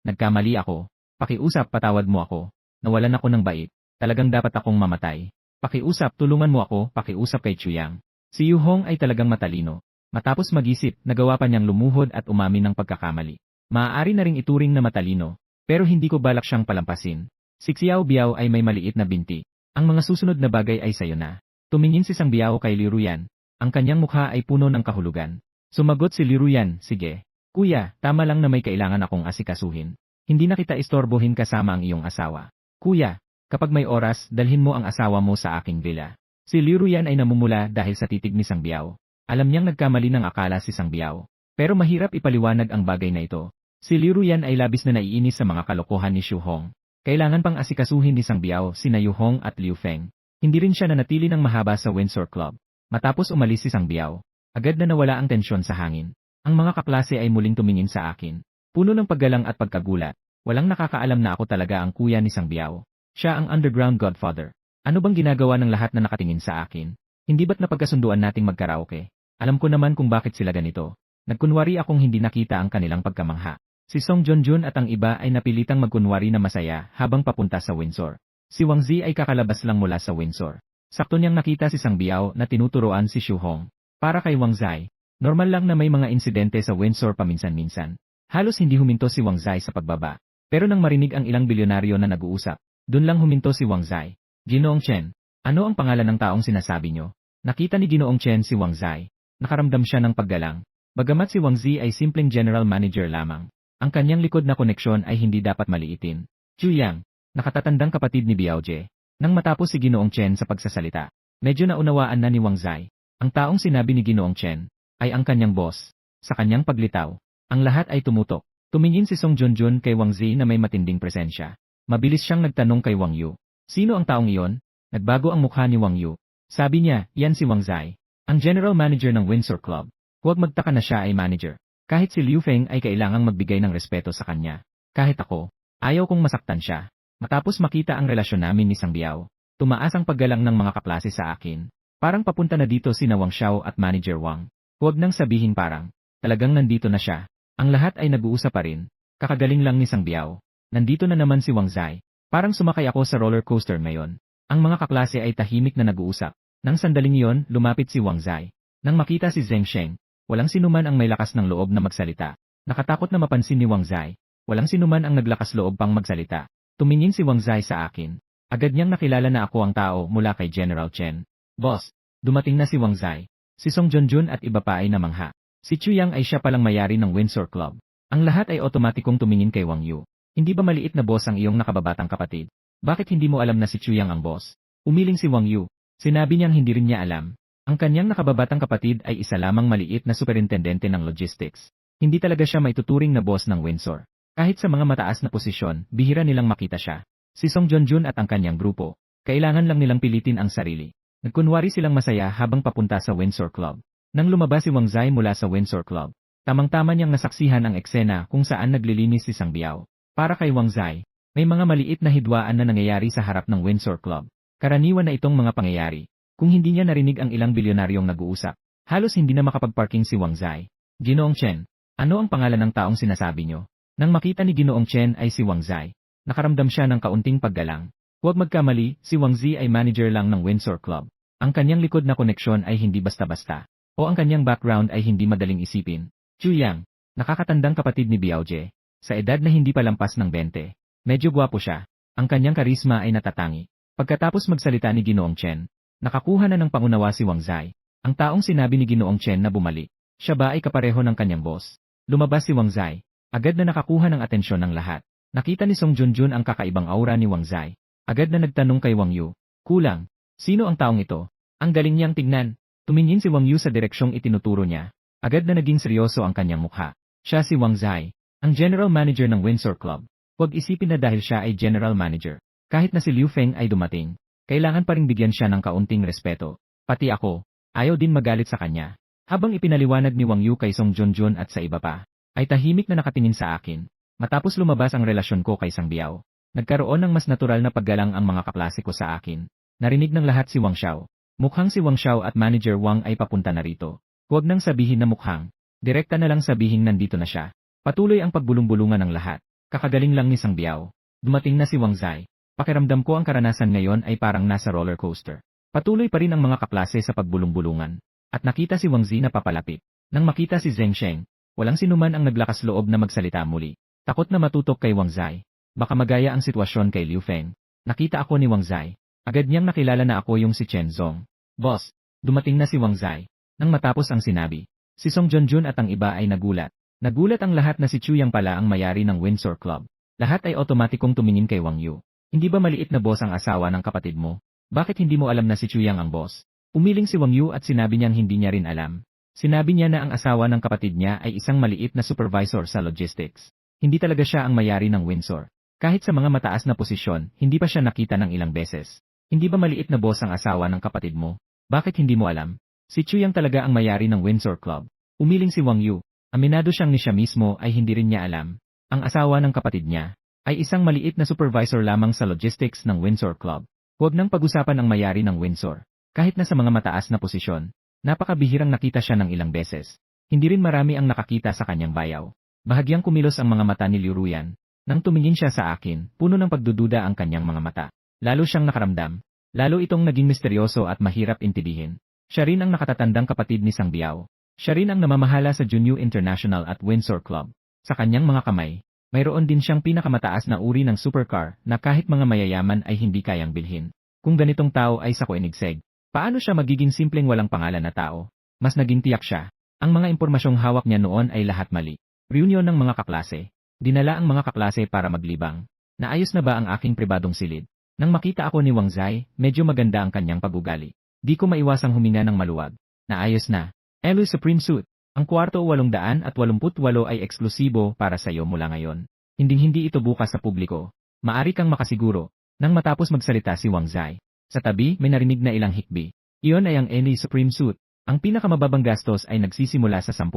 Nagkamali ako. Pakiusap, patawad mo ako. Nawalan ako ng bait. Talagang dapat akong mamatay. Pakiusap, tulungan mo ako, pakiusap kay Chu Yang. Si Yu Hong ay talagang matalino. Matapos mag-isip, nagawa pa niyang lumuhod at umamin ng pagkakamali. Maaari na ring ituring na matalino, pero hindi ko balak siyang palampasin. Si Xiao Biao ay may maliit na binti. Ang mga susunod na bagay ay sayo na. Tumingin si Sang Biao kay Liu Ruyan. Ang kanyang mukha ay puno ng kahulugan. Sumagot si Liu Ruyan, sige. Kuya, tama lang na may kailangan akong asikasuhin. Hindi na kita istorbohin kasama ang iyong asawa. Kuya, kapag may oras, dalhin mo ang asawa mo sa aking villa. Si Liu Ruyan ay namumula dahil sa titig ni Sang Biao. Alam niyang nagkamali ng akala si Sang Biao. Pero mahirap ipaliwanag ang bagay na ito. Si Liu Ruyan ay labis na naiinis sa mga kalokohan ni Xu Hong. Kailangan pang asikasuhin ni Sang Biao sina Yu Hong at Liu Feng. Hindi rin siya nanatili ng mahaba sa Windsor Club. Matapos umalis si Sang Biao, agad na nawala ang tensyon sa hangin. Ang mga kaklase ay muling tumingin sa akin. Puno ng paggalang at pagkagulat. Walang nakakaalam na ako talaga ang kuya ni Sang Biao. Siya ang underground godfather. Ano bang ginagawa ng lahat na nakatingin sa akin? Hindi ba't napagkasunduan nating magkaraoke? Alam ko naman kung bakit sila ganito. Nagkunwari akong hindi nakita ang kanilang pagkamangha. Si Song Junjun at ang iba ay napilitang magkunwari na masaya habang papunta sa Windsor. Si Wang Zi ay kakalabas lang mula sa Windsor. Sakto niyang nakita si Sang Biao na tinuturoan si Xu Hong. Para kay Wang Zai, normal lang na may mga insidente sa Windsor paminsan-minsan. Halos hindi huminto si Wang Zai sa pagbaba. Pero nang marinig ang ilang bilyonaryo na nag-uusap, dun lang huminto si Wang Zai. Ginoong Chen, ano ang pangalan ng taong sinasabi niyo? Nakita ni Ginoong Chen si Wang Zai. Nakaramdam siya ng paggalang. Bagamat si Wang Zi ay simpleng general manager lamang, ang kanyang likod na koneksyon ay hindi dapat maliitin. Chu Yang, nakatatandang kapatid ni Biaoje. Nang matapos si Ginoong Chen sa pagsasalita, medyo naunawaan na ni Wang Zai. Ang taong sinabi ni Ginoong Chen ay ang kanyang boss. Sa kanyang paglitaw, ang lahat ay tumutok. Tumingin si Song Junjun kay Wang Zi na may matinding presensya. Mabilis siyang nagtanong kay Wang Yu. Sino ang taong iyon? Nagbago ang mukha ni Wang Yu. Sabi niya, yan si Wang Zai, ang general manager ng Windsor Club. Huwag magtaka na siya ay manager. Kahit si Liu Feng ay kailangang magbigay ng respeto sa kanya. Kahit ako, ayaw kong masaktan siya. Matapos makita ang relasyon namin ni Sang Biao, tumaas ang paggalang ng mga kaklase sa akin. Parang papunta na dito si Wang Xiao at Manager Wang. Huwag nang sabihin parang, talagang nandito na siya. Ang lahat ay nag-uusap pa rin. Kakagaling lang ni Sang Biao. Nandito na naman si Wang Zai. Parang sumakay ako sa roller coaster ngayon. Ang mga kaklase ay tahimik na nag-uusap. Nang sandaling iyon, lumapit si Wang Zai. Nang makita si Zheng Sheng, walang sinuman ang may lakas ng loob na magsalita. Nakatakot na mapansin ni Wang Zai. Walang sinuman ang naglakas loob pang magsalita. Tumingin si Wang Zai sa akin. Agad niyang nakilala na ako ang tao mula kay General Chen. Boss, dumating na si Wang Zai. Si Song Junjun at iba pa ay namangha. Si Chu Yang ay siya palang mayari ng Windsor Club. Ang lahat ay otomatikong tumingin kay Wang Yu. Hindi ba maliit na boss ang iyong nakababatang kapatid? Bakit hindi mo alam na si Chu Yang ang boss? Umiling si Wang Yu. Sinabi niyang hindi rin niya alam. Ang kanyang nakababatang kapatid ay isa lamang maliit na superintendente ng logistics. Hindi talaga siya maituturing na boss ng Windsor. Kahit sa mga mataas na posisyon, bihira nilang makita siya. Si Song Junjun at ang kanyang grupo, kailangan lang nilang pilitin ang sarili. Nagkunwari silang masaya habang papunta sa Windsor Club. Nang lumabas si Wang Zai mula sa Windsor Club, tamang-tama niyang nasaksihan ang eksena kung saan naglilinis si Sang Biao. Para kay Wang Zai, may mga maliit na hidwaan na nangyayari sa harap ng Windsor Club. Karaniwan na itong mga pangyayari. Kung hindi niya narinig ang ilang bilyonaryong nag-uusap, halos hindi na makapag-parking si Wang Zai. Ginoong Chen, ano ang pangalan ng taong sinasabi niyo? Nang makita ni Ginoong Chen ay si Wang Zai, nakaramdam siya ng kaunting paggalang. Huwag magkamali, si Wang Zi ay manager lang ng Windsor Club. Ang kanyang likod na koneksyon ay hindi basta-basta. O ang kanyang background ay hindi madaling isipin. Chu Yang, nakakatandang kapatid ni Biaoje. Sa edad na hindi pa lampas ng 20. Medyo gwapo siya. Ang kanyang karisma ay natatangi. Pagkatapos magsalita ni Ginoong Chen, nakakuha na ng pangunawa si Wang Zai. Ang taong sinabi ni Ginoong Chen na bumalik. Siya ba ay kapareho ng kanyang boss? Lumabas si Wang Zai. Agad na nakakuha ng atensyon ng lahat. Nakita ni Song Junjun ang kakaibang aura ni Wang Zai. Agad na nagtanong kay Wang Yu. Kulang. Sino ang taong ito? Ang galing niyang tignan. Tumingin si Wang Yu sa direksyong itinuturo niya. Agad na naging seryoso ang kanyang mukha. Siya si Wang Zai, ang general manager ng Windsor Club. Huwag isipin na dahil siya ay general manager. Kahit na si Liu Feng ay dumating, kailangan pa ring bigyan siya ng kaunting respeto. Pati ako, ayaw din magalit sa kanya. Habang ipinaliwanag ni Wang Yu kay Song Junjun at sa iba pa, ay tahimik na nakatingin sa akin. Matapos lumabas ang relasyon ko kay Sang Biao, nagkaroon ng mas natural na paggalang ang mga kaklase ko sa akin. Narinig ng lahat si Wang Xiao. Mukhang si Wang Xiao at Manager Wang ay papunta na rito. Huwag nang sabihin na mukhang. Direkta na lang sabihin nandito na siya. Patuloy ang pagbulong-bulungan ng lahat. Kakagaling lang ni Sang Biao. Dumating na si Wang Zai. Pakiramdam ko ang karanasan ngayon ay parang nasa roller coaster. Patuloy pa rin ang mga kaklase sa pagbulong-bulungan. At nakita si Wang Zi na papalapit. Nang makita si Zheng Sheng, walang sinuman ang naglakas loob na magsalita muli. Takot na matutok kay Wang Zai. Baka magaya ang sitwasyon kay Liu Feng. Nakita ako ni Wang Zai. Agad niyang nakilala na ako yung si Chen Zong. Boss, dumating na si Wang Zai. Nang matapos ang sinabi, si Song Junjun at ang iba ay nagulat. Nagulat ang lahat na si Chu Yang pala ang mayari ng Windsor Club. Lahat ay otomatikong tumingin kay Wang Yu. Hindi ba maliit na boss ang asawa ng kapatid mo? Bakit hindi mo alam na si Chu Yang ang boss? Umiling si Wang Yu at sinabi niyang hindi niya rin alam. Sinabi niya na ang asawa ng kapatid niya ay isang maliit na supervisor sa logistics. Hindi talaga siya ang mayari ng Windsor. Kahit sa mga mataas na posisyon, hindi pa siya nakita ng ilang beses. Hindi ba maliit na boss ang asawa ng kapatid mo? Bakit hindi mo alam? Si Chu Yang talaga ang mayari ng Windsor Club. Umiling si Wang Yu. Aminado siyang ni siya mismo ay hindi rin niya alam. Ang asawa ng kapatid niya ay isang maliit na supervisor lamang sa logistics ng Windsor Club. Huwag nang pag-usapan ang mayari ng Windsor. Kahit na sa mga mataas na posisyon, napakabihirang nakita siya ng ilang beses. Hindi rin marami ang nakakita sa kanyang bayaw. Bahagyang kumilos ang mga mata ni Liu Ruyan. Nang tumingin siya sa akin, puno ng pagdududa ang kanyang mga mata. Lalo siyang nakaramdam. Lalo itong naging misteryoso at mahirap intindihin. Siya rin ang nakatatandang kapatid ni Sang Biao. Siya rin ang namamahala sa Junyu International at Windsor Club. Sa kanyang mga kamay, mayroon din siyang pinakamataas na uri ng supercar na kahit mga mayayaman ay hindi kayang bilhin. Kung ganitong tao ay sa koenigseg, paano siya magiging simpleng walang pangalan na tao? Mas naging tiyak siya. Ang mga impormasyong hawak niya noon ay lahat mali. Reunion ng mga kaklase. Dinala ang mga kaklase para maglibang. Naayos na ba ang aking pribadong silid? Nang makita ako ni Wang Zai, medyo maganda ang kanyang pag-ugali. Di ko maiwasang huminga ng maluwag. Naayos na. Elu Supreme Suit. Ang kwarto 888 ay eksklusibo para sa iyo mula ngayon. Hinding-hindi ito bukas sa publiko. Maari kang makasiguro. Nang matapos magsalita si Wang Zai, sa tabi may narinig na ilang hikbi. Iyon ay ang Elu Supreme Suit. Ang pinakamababang gastos ay nagsisimula sa 10,000.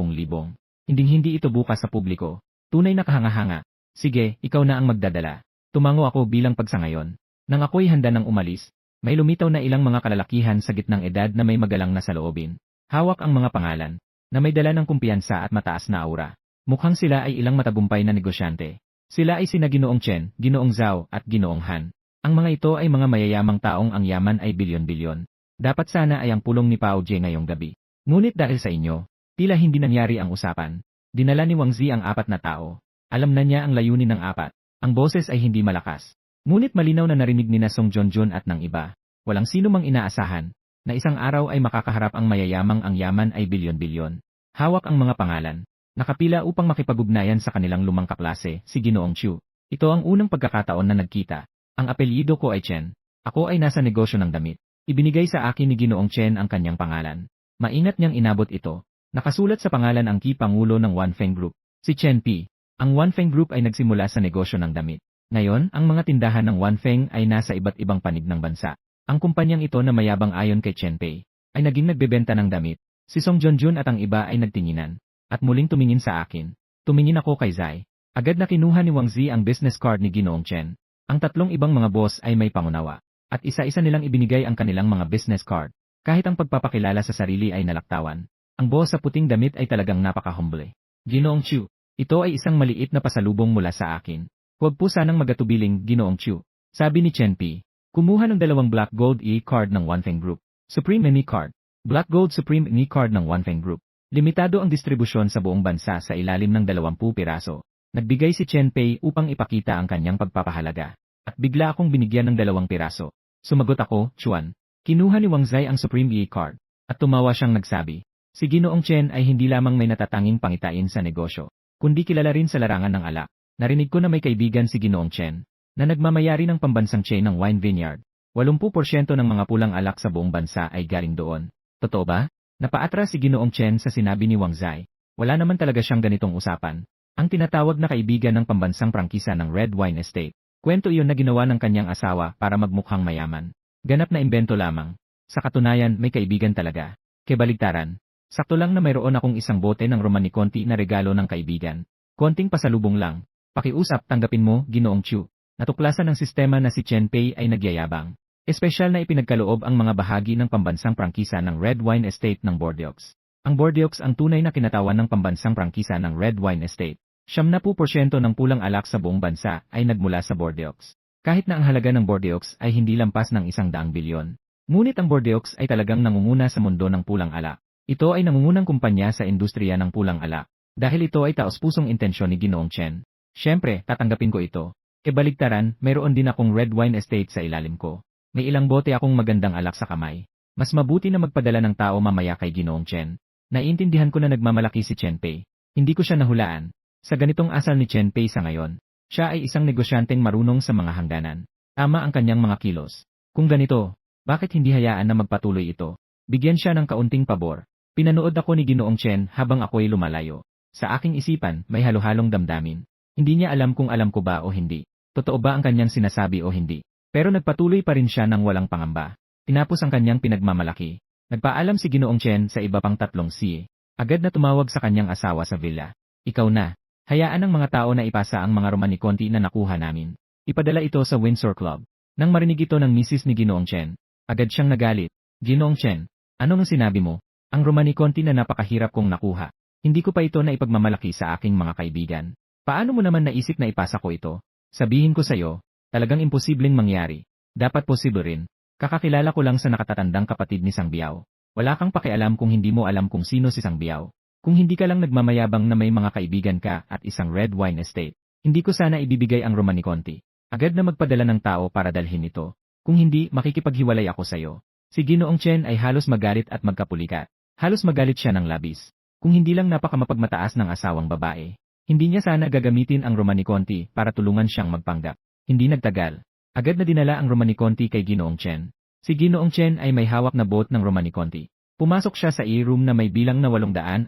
Hinding-hindi ito bukas sa publiko. Tunay na kahanga-hanga. Sige, ikaw na ang magdadala. Tumango ako bilang pagsangayon. Nang ako'y handa nang umalis, may lumitaw na ilang mga kalalakihan sa gitnang edad na may magalang na saloobin. Hawak ang mga pangalan, na may dala ng kumpiyansa at mataas na aura. Mukhang sila ay ilang matagumpay na negosyante. Sila ay sina Ginoong Chen, Ginoong Zhao, at Ginoong Han. Ang mga ito ay mga mayayamang taong ang yaman ay bilyon-bilyon. Dapat sana ay ang pulong ni Pao Jie ngayong gabi. Ngunit dahil sa inyo, tila hindi nangyari ang usapan. Dinala ni Wang Zi ang 4 na tao. Alam na niya ang layunin ng 4. Ang boses ay hindi malakas. Ngunit malinaw na narinig ni Song Junjun at ng iba. Walang sino mang inaasahan na isang araw ay makakaharap ang mayayamang ang yaman ay bilyon-bilyon. Hawak ang mga pangalan. Nakapila upang makipag-ugnayan sa kanilang lumang kaklase, si Ginoong Chu. Ito ang unang pagkakataon na nagkita. Ang apelyido ko ay Chen. Ako ay nasa negosyo ng damit. Ibinigay sa akin ni Ginoong Chen ang kanyang pangalan. Maingat niyang inabot ito. Nakasulat sa pangalan ang Pangulo ng Wanfeng Group, si Chen Pi. Ang Wanfeng Group ay nagsimula sa negosyo ng damit. Ngayon, ang mga tindahan ng Wanfeng ay nasa iba't ibang panig ng bansa. Ang kumpanyang ito na mayabang ayon kay Chen Pei, ay naging nagbebenta ng damit. Si Song Junjun at ang iba ay nagtinginan. At muling tumingin sa akin. Tumingin ako kay Zai. Agad na kinuha ni Wang Zi ang business card ni Ginoong Chen. Ang 3 ibang mga boss ay may pangunawa. At isa-isa nilang ibinigay ang kanilang mga business card. Kahit ang pagpapakilala sa sarili ay nalaktawan. Ang boss sa puting damit ay talagang napaka-humble. Ginoong Chu, ito ay isang maliit na pasalubong mula sa akin. Huwag po sanang magatubiling, Ginoong Chu. Sabi ni Chen Pi. Kumuha ng dalawang Black Gold E-card ng One Feng Group. Supreme Mini Card. Black Gold Supreme Mini Card ng One Feng Group. Limitado ang distribusyon sa buong bansa sa ilalim ng 20 piraso. Nagbigay si Chen Pei upang ipakita ang kanyang pagpapahalaga. At bigla akong binigyan ng 2 piraso. Sumagot ako, Chuan. Kinuha ni Wang Zai ang Supreme E-card. At tumawa siyang nagsabi. Si Ginoong Chen ay hindi lamang may natatanging pangitain sa negosyo, kundi kilala rin sa larangan ng alak. Narinig ko na may kaibigan si Ginoong Chen, na nagmamayari ng pambansang chain ng wine vineyard. 80% ng mga pulang alak sa buong bansa ay galing doon. Totoo ba? Napaatras si Ginoong Chen sa sinabi ni Wang Zai. Wala naman talaga siyang ganitong usapan. Ang tinatawag na kaibigan ng pambansang prangkisa ng Red Wine Estate. Kwento iyon na ginawa ng kanyang asawa para magmukhang mayaman. Ganap na imbento lamang. Sa katunayan, may kaibigan talaga. Kebaligtaran. Sakto lang na mayroon akong isang bote ng Romani Conti na regalo ng kaibigan. Konting pasalubong lang. Pakiusap, tanggapin mo, Ginoong Chu. Natuklasan ng sistema na si Chen Pei ay nagyayabang. Espesyal na ipinagkaloob ang mga bahagi ng pambansang prangkisa ng Red Wine Estate ng Bordeaux. Ang Bordeaux ang tunay na kinatawan ng pambansang prangkisa ng Red Wine Estate. 70% ng pulang alak sa buong bansa ay nagmula sa Bordeaux. Kahit na ang halaga ng Bordeaux ay hindi lampas ng 100 bilyon. Ngunit ang Bordeaux ay talagang nangunguna sa mundo ng pulang alak. Ito ay nangungunang kumpanya sa industriya ng pulang alak. Dahil ito ay taos-pusong intensyon ni Ginoong Chen. Siyempre, tatanggapin ko ito. Kebaligtaran, mayroon din akong Red Wine Estate sa ilalim ko. May ilang bote akong magandang alak sa kamay. Mas mabuti na magpadala ng tao mamaya kay Ginoong Chen. Naiintindihan ko na nagmamalaki si Chen Pei. Hindi ko siya nahulaan. Sa ganitong asal ni Chen Pei sa ngayon, siya ay isang negosyanteng marunong sa mga hangganan. Tama ang kanyang mga kilos. Kung ganito, bakit hindi hayaan na magpatuloy ito? Bigyan siya ng kaunting pabor. Pinanood ako ni Ginoong Chen habang ako'y lumalayo. Sa aking isipan, may halo-halong damdamin. Hindi niya alam kung alam ko ba o hindi. Totoo ba ang kanyang sinasabi o hindi. Pero nagpatuloy pa rin siya ng walang pangamba. Tinapos ang kanyang pinagmamalaki. Nagpaalam si Ginoong Chen sa iba pang 3 siye. Agad na tumawag sa kanyang asawa sa villa. Ikaw na. Hayaan ng mga tao na ipasa ang mga Romani Conti na nakuha namin. Ipadala ito sa Windsor Club. Nang marinig ito ng misis ni Ginoong Chen, agad siyang nagalit. Ginoong Chen, ano ang sinabi mo? Ang Romani Conti na napakahirap kong nakuha. Hindi ko pa ito na ipagmamalaki sa aking mga kaibigan. Paano mo naman naisip na ipasa ko ito? Sabihin ko sa'yo, talagang imposibleng mangyari. Dapat posible rin. Kakakilala ko lang sa nakatatandang kapatid ni Sangbiao. Wala kang pakialam kung hindi mo alam kung sino si Sangbiao. Kung hindi ka lang nagmamayabang na may mga kaibigan ka at isang Red Wine Estate, hindi ko sana ibibigay ang Romani Conti. Agad na magpadala ng tao para dalhin ito. Kung hindi, makikipaghiwalay ako sa'yo. Si Ginoong Chen ay halos magalit at magkapulikat. Halos magalit siya ng labis. Kung hindi lang napakamapagmataas ng asawang babae, hindi niya sana gagamitin ang Romani Conti para tulungan siyang magpanggap. Hindi nagtagal. Agad na dinala ang Romani Conti kay Ginoong Chen. Si Ginoong Chen ay may hawak na boat ng Romani Conti. Pumasok siya sa e-room na may bilang na 888.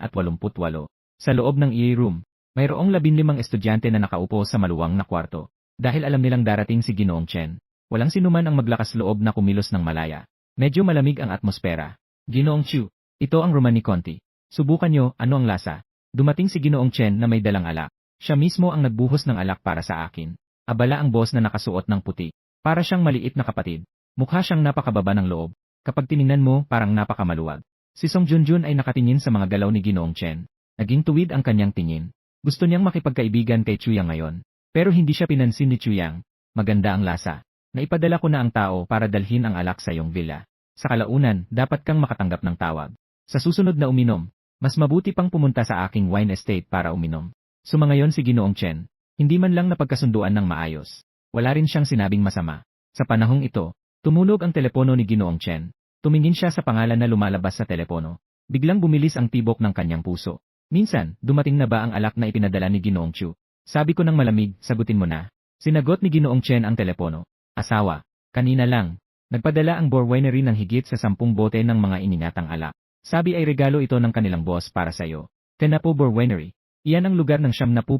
Sa loob ng e-room, mayroong 15 estudyante na nakaupo sa maluwang na kwarto. Dahil alam nilang darating si Ginoong Chen, walang sinuman ang maglakas loob na kumilos ng malaya. Medyo malamig ang atmosfera. Ginoong Chu, ito ang Romani Conti. Subukan nyo, ano ang lasa? Dumating si Ginoong Chen na may dalang alak. Siya mismo ang nagbuhos ng alak para sa akin. Abala ang boss na nakasuot ng puti. Para siyang maliit na kapatid. Mukha siyang napakababa ng loob. Kapag tiningnan mo, parang napakamaluwag. Si Song Junjun ay nakatingin sa mga galaw ni Ginoong Chen. Naging tuwid ang kanyang tingin. Gusto niyang makipagkaibigan kay Chuyang ngayon. Pero hindi siya pinansin ni Chuyang. Maganda ang lasa. Naipadala ko na ang tao para dalhin ang alak sa iyong villa. Sa kalaunan, dapat kang makatanggap ng tawag. Sa susunod na uminom, mas mabuti pang pumunta sa aking wine estate para uminom. Sumangayon si Ginoong Chen. Hindi man lang napagkasunduan ng maayos. Wala rin siyang sinabing masama. Sa panahong ito, tumunog ang telepono ni Ginoong Chen. Tumingin siya sa pangalan na lumalabas sa telepono. Biglang bumilis ang tibok ng kanyang puso. Minsan, dumating na ba ang alak na ipinadala ni Ginoong Chu? Sabi ko ng malamig, sagutin mo na. Sinagot ni Ginoong Chen ang telepono. Asawa, kanina lang. Nagpadala ang Boer Winery ng higit sa 10 bote ng mga iningatang alak. Sabi ay regalo ito ng kanilang boss para sa'yo. Tenapo Boer Winery. Iyan ang lugar ng 70%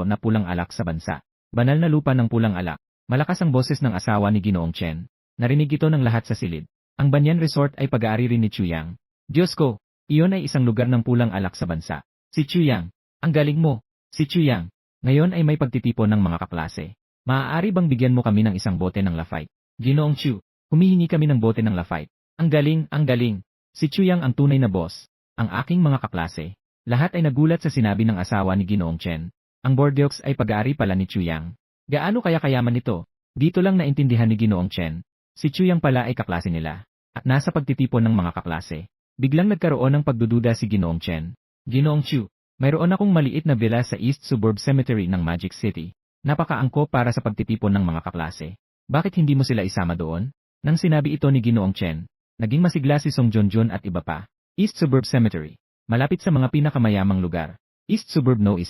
na pulang alak sa bansa. Banal na lupa ng pulang alak. Malakas ang boses ng asawa ni Ginoong Chen. Narinig ito ng lahat sa silid. Ang Banyan Resort ay pag-aari rin ni Chuyang. Diyos ko, iyon ay isang lugar ng pulang alak sa bansa. Si Chuyang, ang galing mo. Si Chuyang, ngayon ay may pagtitipon ng mga kaklase. Maaari bang bigyan mo kami ng isang bote ng Lafite? Ginoong Chu, humihingi kami ng bote ng Lafite. Ang galing, ang galing. Si Chuyang ang tunay na boss. Ang aking mga kaklase. Lahat ay nagulat sa sinabi ng asawa ni Ginoong Chen. Ang Bordeaux ay pag-aari pala ni Chuyang. Gaano kaya kayaman ito? Dito lang naintindihan ni Ginoong Chen. Si Chuyang pala ay kaklase nila. At nasa pagtitipon ng mga kaklase. Biglang nagkaroon ng pagdududa si Ginoong Chen. Ginoong Chu, mayroon akong maliit na villa sa East Suburb Cemetery ng Magic City. Napakaangko para sa pagtitipon ng mga kaklase. Bakit hindi mo sila isama doon? Nang sinabi ito ni Ginoong Chen, naging masigla si Song Junjun at iba pa. East Suburb Cemetery. Malapit sa mga pinakamayamang lugar. East Suburb No. 1.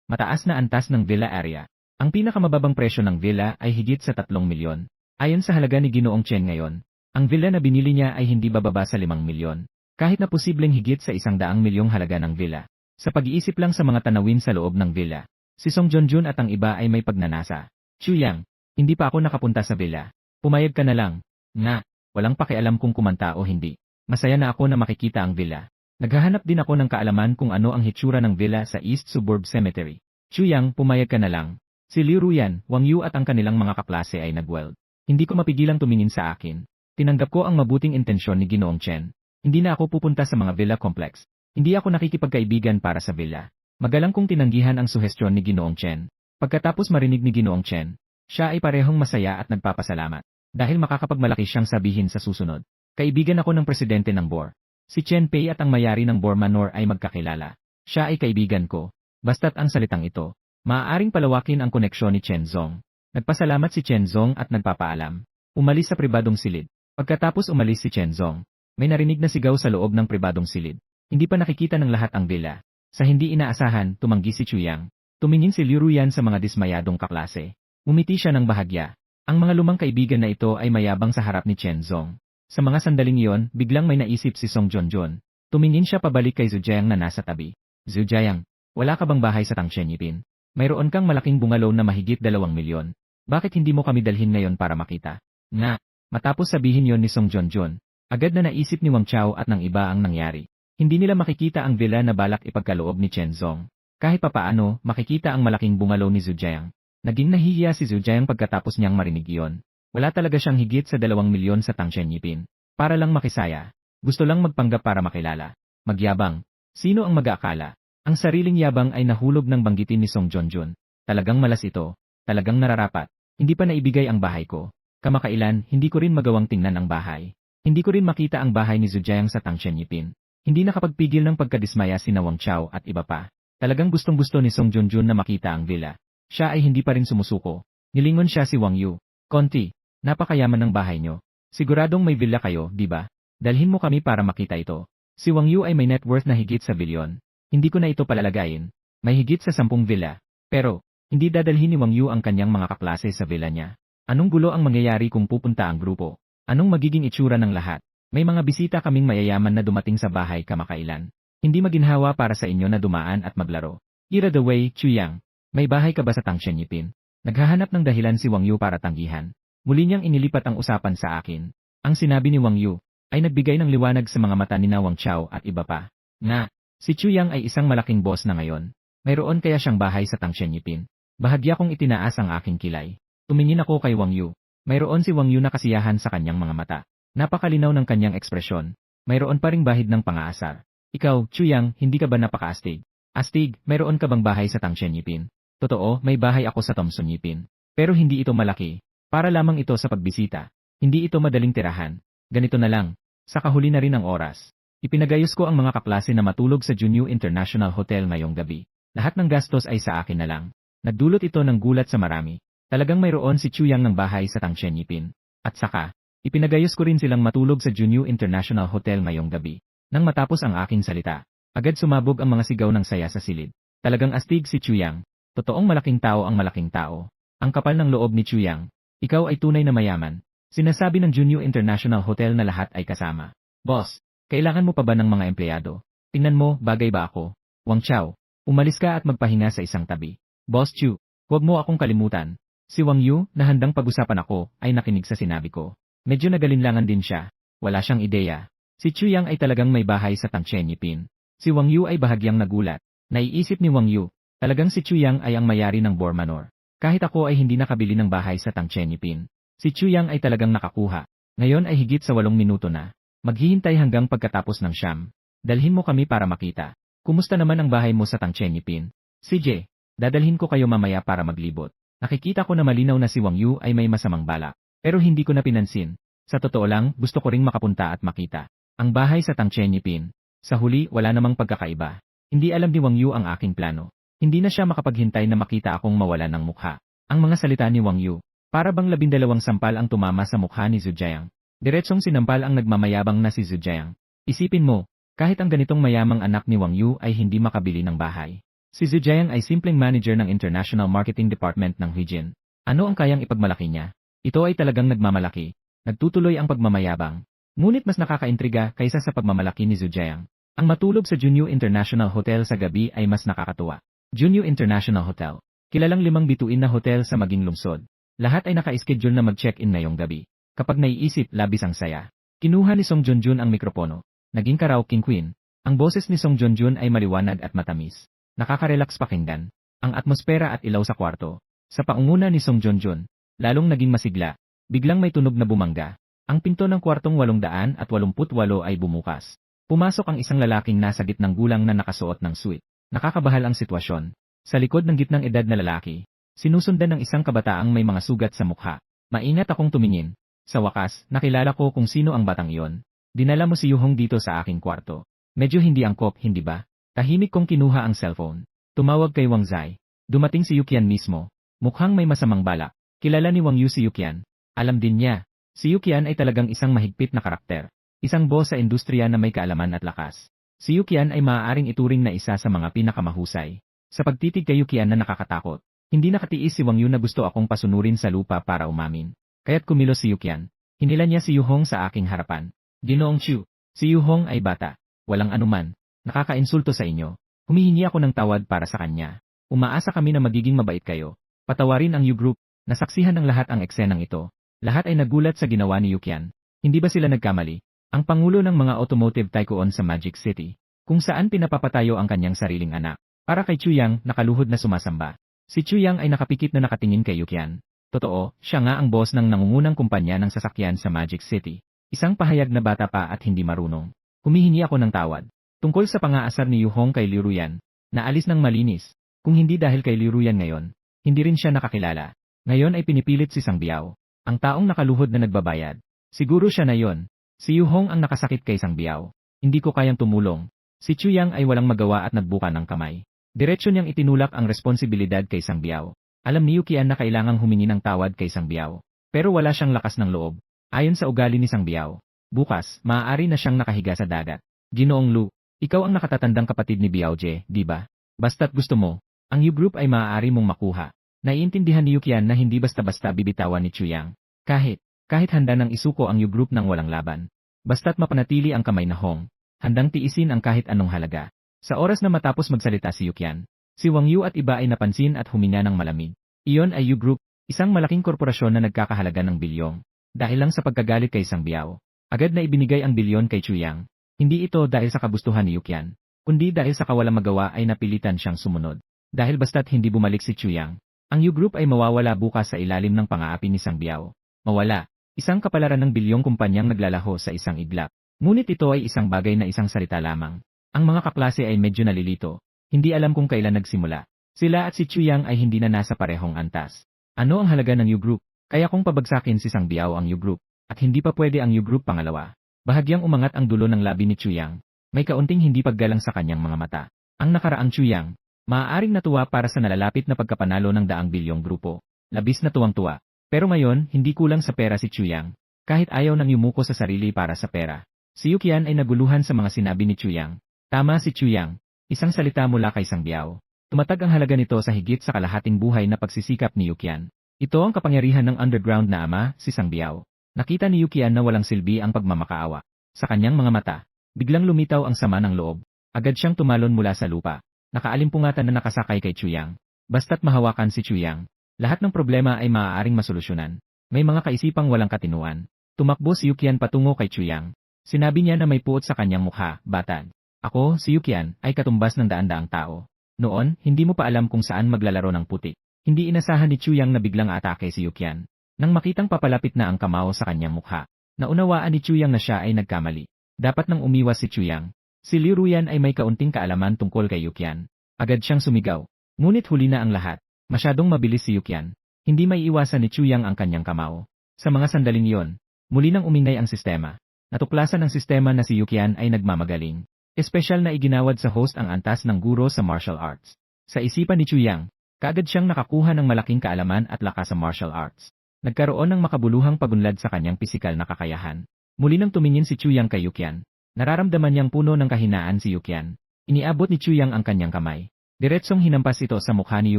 Mataas na antas ng villa area. Ang pinakamababang presyo ng villa ay higit sa 3 milyon. Ayon sa halaga ni Ginoong Chen ngayon, ang villa na binili niya ay hindi bababa sa 5 milyon. Kahit na posibleng higit sa 100 milyong halaga ng villa. Sa pag-iisip lang sa mga tanawin sa loob ng villa, si Song Junjun at ang iba ay may pagnanasa. Chuyang, hindi pa ako nakapunta sa villa. Pumayag ka na lang. Nga, walang pakialam kung kumanta o hindi. Masaya na ako na makikita ang villa. Naghahanap din ako ng kaalaman kung ano ang hitsura ng villa sa East Suburb Cemetery. Chuyang, pumayag ka na lang. Si Liu Ruyan, Wang Yu at ang kanilang mga kaklase ay nagweld. Hindi ko mapigilang tumingin sa akin. Tinanggap ko ang mabuting intensyon ni Ginoong Chen. Hindi na ako pupunta sa mga villa complex. Hindi ako nakikipagkaibigan para sa villa. Magalang kong tinanggihan ang suhestyon ni Ginoong Chen. Pagkatapos marinig ni Ginoong Chen, siya ay parehong masaya at nagpapasalamat. Dahil makakapagmalaki siyang sabihin sa susunod. Kaibigan ako ng presidente ng BOR. Si Chen Pei at ang mayari ng BOR Manor ay magkakilala. Siya ay kaibigan ko. Basta't ang salitang ito, maaaring palawakin ang koneksyon ni Chen Zong. Nagpasalamat si Chen Zong at nagpapaalam. Umalis sa pribadong silid. Pagkatapos umalis si Chen Zong, may narinig na sigaw sa loob ng pribadong silid. Hindi pa nakikita ng lahat ang villa. Sa hindi inaasahan, tumanggi si Chuyang. Tumingin si Liu Ruyan sa mga dismayadong kaklase. Umiti siya ng bahagya. Ang mga lumang kaibigan na ito ay mayabang sa harap ni Chen Zong. Sa mga sandaling iyon, biglang may naisip si Song Junjun. Tumingin siya pabalik kay Zhu Jiang na nasa tabi. Zhu Jiang, wala ka bang bahay sa Tangshan-Yipin? Mayroon kang malaking bungalow na mahigit 2 milyon. Bakit hindi mo kami dalhin ngayon para makita? Nga, matapos sabihin yon ni Song Junjun, agad na naisip ni Wang Chao at ng iba ang nangyari. Hindi nila makikita ang villa na balak ipagkaloob ni Chen Zong. Kahit papaano, makikita ang malaking bungalow ni Zhu Jiang. Naging nahihiya si Zhu Jiang pagkatapos niyang marinig iyon. Wala talaga siyang higit sa 2 milyon sa Tangshan-Yipin. Para lang makisaya. Gusto lang magpanggap para makilala. Magyabang. Sino ang mag-aakala? Ang sariling yabang ay nahulog ng banggitin ni Song Junjun. Talagang malas ito. Talagang nararapat. Hindi pa naibigay ang bahay ko. Kamakailan, hindi ko rin magawang tingnan ang bahay. Hindi ko rin makita ang bahay ni Zhu Jiang sa Tangshan-Yipin. Hindi nakapagpigil ng pagkadismaya si Wang Chao at iba pa. Talagang gustong-gusto ni Song Junjun na makita ang villa. Siya ay hindi pa rin sumusuko. Nilingon siya si Wang Yu. Konti, napakayaman ng bahay nyo. Siguradong may villa kayo, di ba? Dalhin mo kami para makita ito. Si Wang Yu ay may net worth na higit sa bilyon. Hindi ko na ito palalagayin. May higit sa 10 villa. Pero, hindi dadalhin ni Wang Yu ang kanyang mga kaklase sa villa niya. Anong gulo ang mangyayari kung pupunta ang grupo? Anong magiging itsura ng lahat? May mga bisita kaming mayayaman na dumating sa bahay kamakailan. Hindi maginhawa para sa inyo na dumaan at maglaro. Ira the way, Chuyang. May bahay ka ba sa Tangshan-Yipin? Naghahanap ng dahilan si Wang Yu para tanggihan. Muli niyang inilipat ang usapan sa akin. Ang sinabi ni Wang Yu ay nagbigay ng liwanag sa mga mata ni Wang Chao at iba pa. Nga, si Chuyang ay isang malaking boss na ngayon. Mayroon kaya siyang bahay sa Tangshan-Yipin. Bahagya kong itinaas ang aking kilay. Tumingin ako kay Wang Yu. Mayroon si Wang Yu na kasiyahan sa kanyang mga mata. Napakalinaw ng kanyang ekspresyon. Mayroon pa ring bahid ng pang-aasar. Ikaw, Chuyang, hindi ka ba napaka-astig? Astig, mayroon ka bang bahay sa Tangshan-Yipin? Totoo, may bahay ako sa Thomson-Yipin. Pero hindi ito malaki. Para lamang ito sa pagbisita. Hindi ito madaling tirahan. Ganito na lang. Sa kahuli na rin ang oras. Ipinagayos ko ang mga kaklase na matulog sa Junyu International Hotel ngayong gabi. Lahat ng gastos ay sa akin na lang. Nagdulot ito ng gulat sa marami. Talagang mayroon si Chuyang ng bahay sa Tangshan-Yipin. At saka, ipinagayos ko rin silang matulog sa Junyu International Hotel ngayong gabi. Nang matapos ang aking salita, agad sumabog ang mga sigaw ng saya sa silid. Talagang astig si Chuyang. Totoong malaking tao ang malaking tao. Ang kapal ng loob ni Chuyang. Ikaw ay tunay na mayaman. Sinasabi ng Junyu International Hotel na lahat ay kasama. Boss, kailangan mo pa ba ng mga empleyado? Tingnan mo, bagay ba ako? Wang Chao, umalis ka at magpahinga sa isang tabi. Boss Chu, huwag mo akong kalimutan. Si Wang Yu, na handang pag-usapan ako, ay nakinig sa sinabi ko. Medyo nagalinlangan din siya. Wala siyang ideya. Si Chuyang ay talagang may bahay sa Tangshan-Yipin. Si Wang Yu ay bahagyang nagulat. Naiisip ni Wang Yu, talagang si Chuyang ay ang mayari ng BOR Manor. Kahit ako ay hindi nakabili ng bahay sa Tangshan-Yipin. Si Chuyang ay talagang nakakuha. Ngayon ay higit sa 8 minuto na. Maghihintay hanggang pagkatapos ng siyam. Dalhin mo kami para makita. Kumusta naman ang bahay mo sa Tangshan-Yipin? CJ, dadalhin ko kayo mamaya para maglibot. Nakikita ko na malinaw na si Wang Yu ay may masamang balak. Pero hindi ko na pinansin. Sa totoo lang, gusto ko ring makapunta at makita ang bahay sa Tangchen Yipin. Sa huli, wala namang pagkakaiba. Hindi alam ni Wang Yu ang aking plano. Hindi na siya makapaghintay na makita akong mawala ng mukha. Ang mga salita ni Wang Yu, para bang 12 sampal ang tumama sa mukha ni Zhu Jiang. Diretsong sinampal ang nagmamayabang na si Zhu Jiang. Isipin mo, kahit ang ganitong mayamang anak ni Wang Yu ay hindi makabili ng bahay. Si Zhu Jiang ay simpleng manager ng International Marketing Department ng Huijin. Ano ang kayang ipagmalaki niya? Ito ay talagang nagmamalaki. Nagtutuloy ang pagmamayabang. Ngunit mas nakakaintriga kaysa sa pagmamalaki ni Zhu Jiang. Ang matulog sa Junyu International Hotel sa gabi ay mas nakakatuwa. Junyu International Hotel. Kilalang 5 bituin na hotel sa maging lungsod. Lahat ay naka-schedule na mag-check-in ngayong gabi. Kapag naiisip, labis ang saya. Kinuha ni Song Junjun ang mikropono. Naging karaoke queen. Ang boses ni Song Junjun ay maliwanag at matamis. Nakaka-relax pakinggan. Ang atmosfera at ilaw sa kwarto. Sa paunguna ni Song Junjun, lalong naging masigla. Biglang may tunog na bumangga. Ang pinto ng kwartong 888 ay bumukas. Pumasok ang isang lalaking nasa gitnang gulang na nakasuot ng suit. Nakakabahal ang sitwasyon. Sa likod ng gitnang edad na lalaki, sinusundan ng isang kabataang may mga sugat sa mukha. Maingat akong tumingin. Sa wakas, nakilala ko kung sino ang batang iyon. Dinala mo si Yuhong dito sa aking kwarto. Medyo hindi angkop, hindi ba? Tahimik kong kinuha ang cellphone. Tumawag kay Wang Zai. Dumating si Yukian mismo. Mukhang may masamang balak. Kilala ni Wang Yu si Yukian. Alam din niya. Si Yukian ay talagang isang mahigpit na karakter. Isang boss sa industriya na may kaalaman at lakas. Si Yukian ay maaaring ituring na isa sa mga pinakamahusay. Sa pagtitig kay Yukian na nakakatakot, hindi nakatiis si Wang Yu na gusto akong pasunurin sa lupa para umamin. Kaya't kumilos si Yukian. Hinila niya si Yuhong sa aking harapan. Ginoong Chu, si Yuhong ay bata. Walang anuman. Nakakainsulto sa inyo. Humihingi ako ng tawad para sa kanya. Umaasa kami na magiging mabait kayo. Patawarin ang U-Group. Nasaksihan ng lahat ang eksenang ito. Lahat ay nagulat sa ginawa ni Yukian. Hindi ba sila nagkamali? Ang pangulo ng mga automotive tycoon sa Magic City, kung saan pinapapatayo ang kanyang sariling anak. Para kay Chuyang, nakaluhod na sumasamba. Si Chuyang ay nakapikit na nakatingin kay Yukian. Totoo, siya nga ang boss ng nangungunang kumpanya ng sasakyan sa Magic City. Isang pahayag na bata pa at hindi marunong. Humihingi ako ng tawad. Tungkol sa pang-aasar ni Yuhong kay Li Ruyan, naalis ng malinis. Kung hindi dahil kay Li Ruyan ngayon, hindi rin siya nakakilala. Ngayon ay pinipilit si Sang Biao, ang taong nakaluhod na nagbabayad. Siguro siya na yon. Si Yuhong ang nakasakit kay Sang Biao. Hindi ko kayang tumulong. Si Chuyang ay walang magawa at nagbuka ng kamay. Diretso niyang itinulak ang responsibilidad kay Sang Biao. Alam ni Yukian na kailangang humingi ng tawad kay Sang Biao. Pero wala siyang lakas ng loob. Ayon sa ugali ni Sang Biao, bukas, maaari na siyang nakahiga sa dagat. Ginoong Lu, ikaw ang nakatatandang kapatid ni Biaoje, di ba? Basta't gusto mo, ang U-Group ay maaari mong makuha. Naiintindihan ni Yukian na hindi basta-basta bibitawan ni Chuyang. Kahit handa nang isuko ang U-Group ng walang laban. Basta't mapanatili ang kamay na Hong, handang tiisin ang kahit anong halaga. Sa oras na matapos magsalita si Yukian, si Wang Yu at iba ay napansin at huminga ng malamig. Iyon ay U-Group, isang malaking korporasyon na nagkakahalaga ng bilyong. Dahil lang sa pagkagalit kay Sang Biao, agad na ibinigay ang bilyon kay Chuyang. Hindi ito dahil sa kagustuhan ni Yukian, kundi dahil sa kawalang magawa ay napilitan siyang sumunod. Dahil basta't hindi bumalik si Chuyang, ang U-Group ay mawawala bukas sa ilalim ng pang-aapi ni Sang Biao. Mawala, isang kapalaran ng bilyong kumpanyang naglalaho sa isang iglap. Ngunit ito ay isang bagay na isang salita lamang. Ang mga kaklase ay medyo nalilito. Hindi alam kung kailan nagsimula. Sila at si Chuyang ay hindi na nasa parehong antas. Ano ang halaga ng U-Group? Kaya kung pabagsakin si Sang Biao ang U-Group, at hindi pa pwede ang U-Group pangalawa. Bahagyang umangat ang dulo ng labi ni Chuyang. May kaunting hindi paggalang sa kanyang mga mata. Ang nakaraang Chuyang, maaaring natuwa para sa nalalapit na pagkapanalo ng 100 bilyong grupo. Labis na tuwang-tuwa. Pero ngayon, hindi kulang sa pera si Chuyang. Kahit ayaw nang yumuko sa sarili para sa pera. Si Yukian ay naguluhan sa mga sinabi ni Chuyang. Tama si Chuyang. Isang salita mula kay Sang Biao. Tumatag ang halaga nito sa higit sa kalahating buhay na pagsisikap ni Yukian. Ito ang kapangyarihan ng underground na ama, si Sang Biao. Nakita ni Yukian na walang silbi ang pagmamakaawa. Sa kanyang mga mata, biglang lumitaw ang sama ng loob. Agad siyang tumalon mula sa lupa. Nakaaalimpungatan na nakasakay kay Chuyang. Basta't mahawakan si Chuyang, lahat ng problema ay maaaring masolusyonan. May mga kaisipang walang katinuan. Tumakbo si Yukian patungo kay Chuyang. Sinabi niya na may puot sa kanyang mukha, batag. Ako, si Yukian, ay katumbas ng daan-daang tao. Noon, hindi mo pa alam kung saan maglalaro ng putik. Hindi inasahan ni Chuyang na biglang atake si Yukian. Nang makitang papalapit na ang kamao sa kanyang mukha, naunawaan ni Chuyang na siya ay nagkamali. Dapat nang umiwas si Chuyang. Si Li Ruyan ay may kaunting kaalaman tungkol kay Yukian. Agad siyang sumigaw. Ngunit huli na ang lahat. Masyadong mabilis si Yukian. Hindi may iwasan ni Chuyang ang kanyang kamao. Sa mga sandaling iyon, Muli nang umingay ang sistema. Natuklasan ng sistema na si Yukian ay nagmamagaling. Espesyal na iginawad sa host ang antas ng guro sa martial arts. Sa isipan ni Chuyang, kaagad siyang nakakuha ng malaking kaalaman at lakas sa martial arts. Nagkaroon ng makabuluhang pagunlad sa kanyang pisikal na kakayahan. Muli nang tumingin si Chuyang kay Yukian. Nararamdaman niyang puno ng kahinaan si Yukian. Iniabot ni Chuyang ang kanyang kamay. Diretsong hinampas ito sa mukha ni